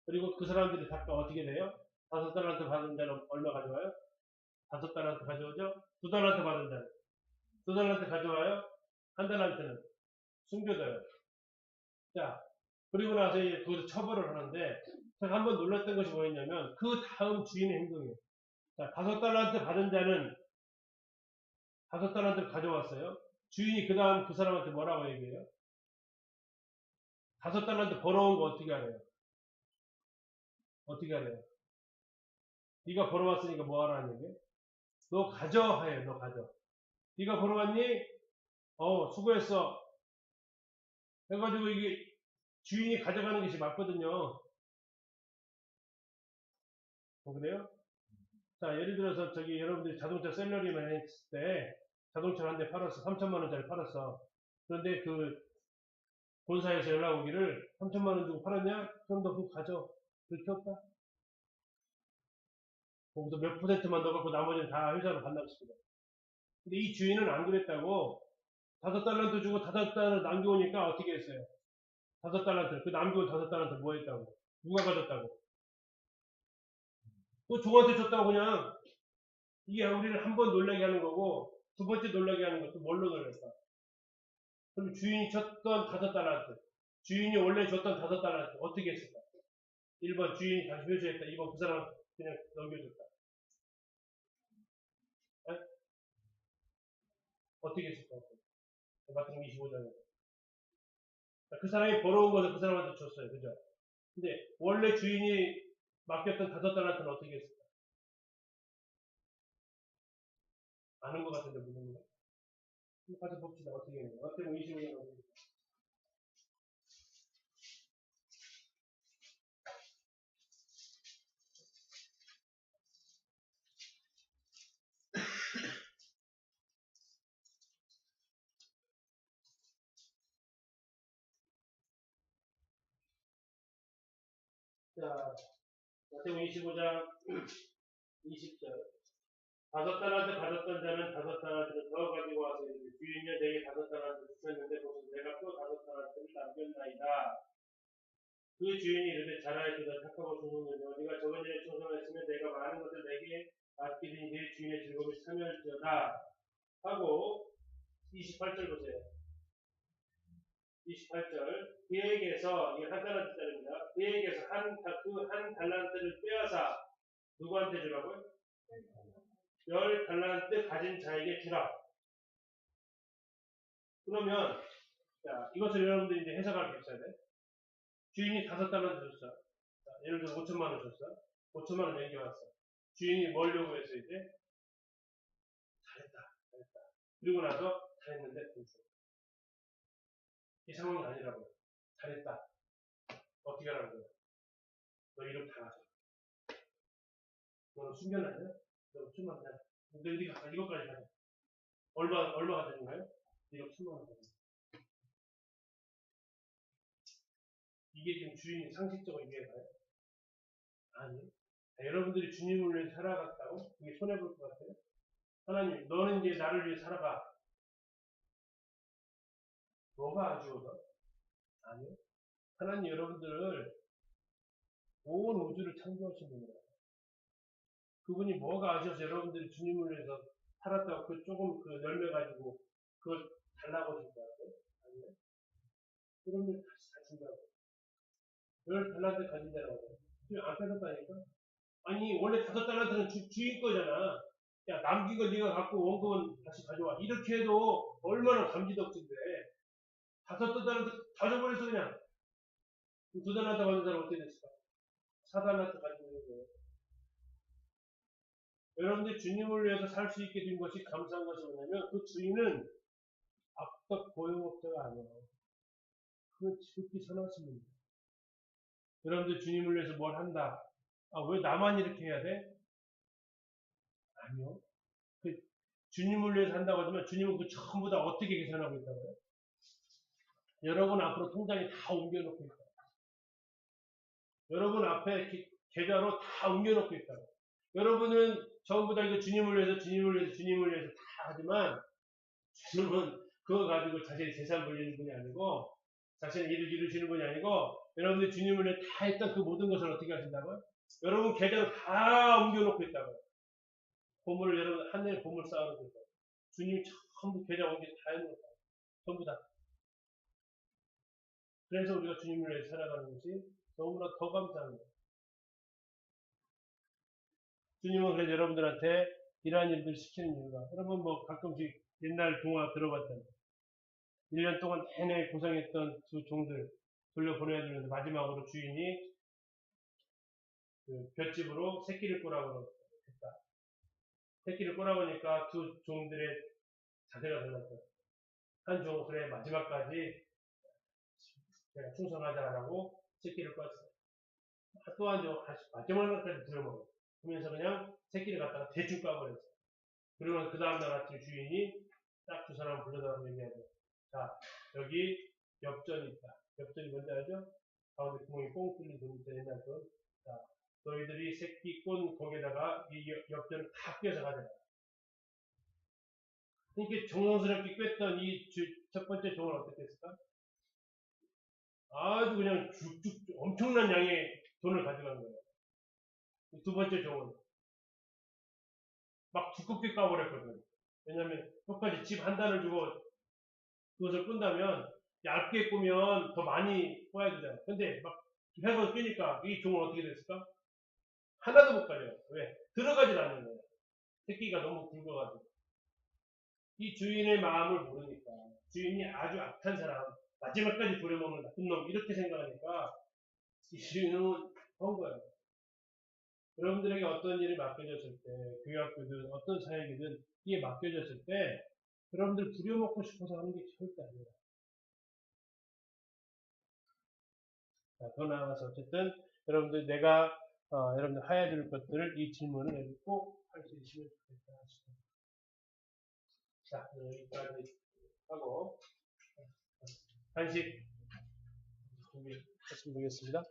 그리고 그 사람들이 다 어떻게 돼요? 5달란트 받은 자는 얼마 가져와요? 5달란트 가져오죠? 2달란트 받은 자는 2달란트 가져와요? 1달란트는 숨겨둬요. 자, 그리고 나서 이제 그것을 처벌을 하는데 제가 한번 놀랐던 것이 뭐였냐면 그 다음 주인의 행동이에요. 자, 5달란트 받은 자는 5달란트를 가져왔어요. 주인이 그 다음 그 사람한테 뭐라고 얘기해요? 5달란트 벌어온 거 어떻게 하래요? 어떻게 하래요? 네가 벌어왔으니까 뭐 하라는 얘기예요? 너 가져 해요. 너 가져. 네가 벌어왔니? 수고했어. 해가지고 이게 주인이 가져가는 것이 맞거든요. 그래요? 자, 예를 들어서 저기 여러분들이 자동차 셀러리맨 했을 때 자동차를 한 대 팔았어. 3천만 원짜리 팔았어. 그런데 그 본사에서 연락 오기를 3천만 원 주고 팔았냐? 그럼 너 그거 가져. 그렇게 없다. 거기서 몇 퍼센트만 넣어갖고 나머지는 다 회사로 반납시키다. 근데 이 주인은 안 그랬다고 5달란트 주고 5달란트 남겨오니까 어떻게 했어요? 5달란트. 그 남겨온 5달란트 뭐 했다고? 누가 가졌다고? 또 종한테 줬다고 그냥 이게 우리를 한 번 놀라게 하는 거고 두 번째 놀라게 하는 것도 뭘로 놀랄까? 그럼 주인이 줬던 5달란트 주인이 원래 줬던 5달란트 어떻게 했을까? 1번 주인이 다시 회수했다. 2번 그 사람 그냥 넘겨줬다. 네? 어떻게 했을까? 마태복음 25장에 그 사람이 벌어온 것을 그 사람한테 줬어요. 그죠? 근데 원래 주인이 맡겼던 5달란트는 어떻게 했을까? 아는 것 같은데 무슨 거? 가서 봅시다. 어떻게 했는지. 마태복음 25장 어떻게 했을까? 자, 마태복음 25장 20절. 5달란트 받았던 자는 5달란트를 더 가지고 와서 이르되 주인이여 내게 5달란트 주셨는데 보소 내가 또 5달란트를 남겼나이다. 그 주인이 이르되 잘하였도다 착하고 좋은 자여 네가 적은 일에 충성하였으면 내가 많은 것을 내게 맡기리니 내 주인의 즐거움을 참여할지어다 하고 28절 보세요. 28절 그에게서 이게 1달란트짜리입니다. 그에게서 그 한 달란트를 빼앗아 누구한테 주라고요? 10달란트 가진 자에게 주라. 그러면 자, 이것을 여러분들이 이제 해석할 게 있어야 돼. 주인이 5달란트 줬어. 자, 예를 들어 5천만 원 줬어. 5천만 원 남겨왔어. 주인이 뭘 요구했어 이제? 잘했다. 그리고 나서 잘했는데 돈 줘. 이 상황이 아니라고요. 잘했다. 어떻게 하라는 거야? 너 이름 다 가져. 너는 숨겨놨냐? 너 5천만 원. 너 어디 가서 이것까지 가져. 얼마 가져준가요? 1억 1천만 원 가져. 이게 지금 주인이 상식적으로 이해가요? 아니. 여러분들이 주님을 위해 살아갔다고? 이게 손해볼 것 같아요? 하나님, 너는 이제 나를 위해 살아가. 뭐가 아쉬워서? 아니요. 하나님 여러분들을 온 우주를 창조하신 분이라. 그분이 뭐가 아셔서 여러분들이 주님을 위해서 살았다고 그 조금 그 열매 가지고 그걸 달라고 하신 것 같아요? 아니요. 여러분들 다시 가진다고. 열 달란트 가진다고. 지금 안 뺏었다니까? 아니, 원래 5달란트는 주인 거잖아. 야, 남긴 거 네가 갖고 원금은 다시 가져와. 이렇게 해도 얼마나 감지덕진데. 5달란트 다 줘버렸어, 그냥. 2달란트 받는 사람 어떻게 됐을까? 4달란트 가지고 있는 거예요. 여러분들 주님을 위해서 살 수 있게 된 것이 감사한 것이 뭐냐면 그 주인은 악덕 고용업자가 아니에요. 그건 지극히 선하신 분입니다. 여러분들 주님을 위해서 뭘 한다. 아, 왜 나만 이렇게 해야 돼? 아니요. 그 주님을 위해서 한다고 하지만 주님은 그 전부 다 어떻게 계산하고 있다고요? 여러분 앞으로 통장에 다 옮겨놓고 있다. 여러분 앞에 계좌로 다 옮겨놓고 있다고. 여러분은 전부 다 이거 주님을 위해서 다 하지만 주님은 그거 가지고 자신의 재산 벌리는 분이 아니고 자신의 일을 이루시는 분이 아니고 여러분들이 주님을 위해 다 했던 그 모든 것을 어떻게 하신다고요? 여러분 계좌로 다 옮겨놓고 있다고요. 보물을 여러분 하늘에 보물 쌓아놓고 있다고. 주님이 전부 계좌 옮겨 다 해놓고 있다고. 전부 다. 그래서 우리가 주님을 위해 살아가는 것이 너무나 더 감사합니다. 주님은 그래서 여러분들한테 이러한 일들 시키는 이유가 여러분 뭐 가끔씩 옛날 동화 들어봤잖아요. 1년 동안 내내 고생했던 두 종들 돌려보내야 되는데 마지막으로 주인이 그 볏집으로 새끼를 꼬라고 했다. 새끼를 꼬라고 하니까 두 종들의 자세가 달랐어요. 한 종은 그래 마지막까지 내가 충성하자라고 새끼를 꼬았어요. 또 한 종은 마지막까지 부려먹어요. 그러면서 그냥 새끼를 갖다가 대충 까버렸어요. 그리고 그 다음날 아침 주인이 딱 두 사람 불러다가 얘기하죠. 자, 여기 엽전이 있다. 엽전이 뭔지 알죠? 가운데 구멍이 뽕 뚫린 돈 있다. 옛날 돈. 자, 너희들이 새끼 꼰 거기에다가 이 엽전을 다 꿰서 가져가. 이렇게 정성스럽게 꿰었던 이 첫 번째 종은 어떻게 했을까? 아주 그냥 쭉쭉 엄청난 양의 돈을 가져간 거예요. 두 번째 종은 막 두껍게 까버렸거든. 왜냐면 끝까지 집 한 단을 주고 그것을 꾼다면 얇게 꾸면 더 많이 꿔야 되잖아. 근데 막 해서 끼니까 이 종은 어떻게 됐을까? 하나도 못 가져요. 왜? 들어가질 않는 거예요. 새끼가 너무 굵어가지고. 이 주인의 마음을 모르니까 주인이 아주 악한 사람, 마지막까지 부려먹는 나쁜 놈 이렇게 생각하니까 이 주인은 한 거예요. 여러분들에게 어떤 일이 맡겨졌을 때, 교육학교든 어떤 사역이든 이게 맡겨졌을 때 여러분들 부려먹고 싶어서 하는 게 절대 아니에요. 자, 더 나아가서 어쨌든 여러분들 내가 여러분들 하야 될 것들을 이 질문을 여기 꼭 할 수 있으면 좋겠다 싶습니다. 자, 여기까지 하고 간식 준비했습니다.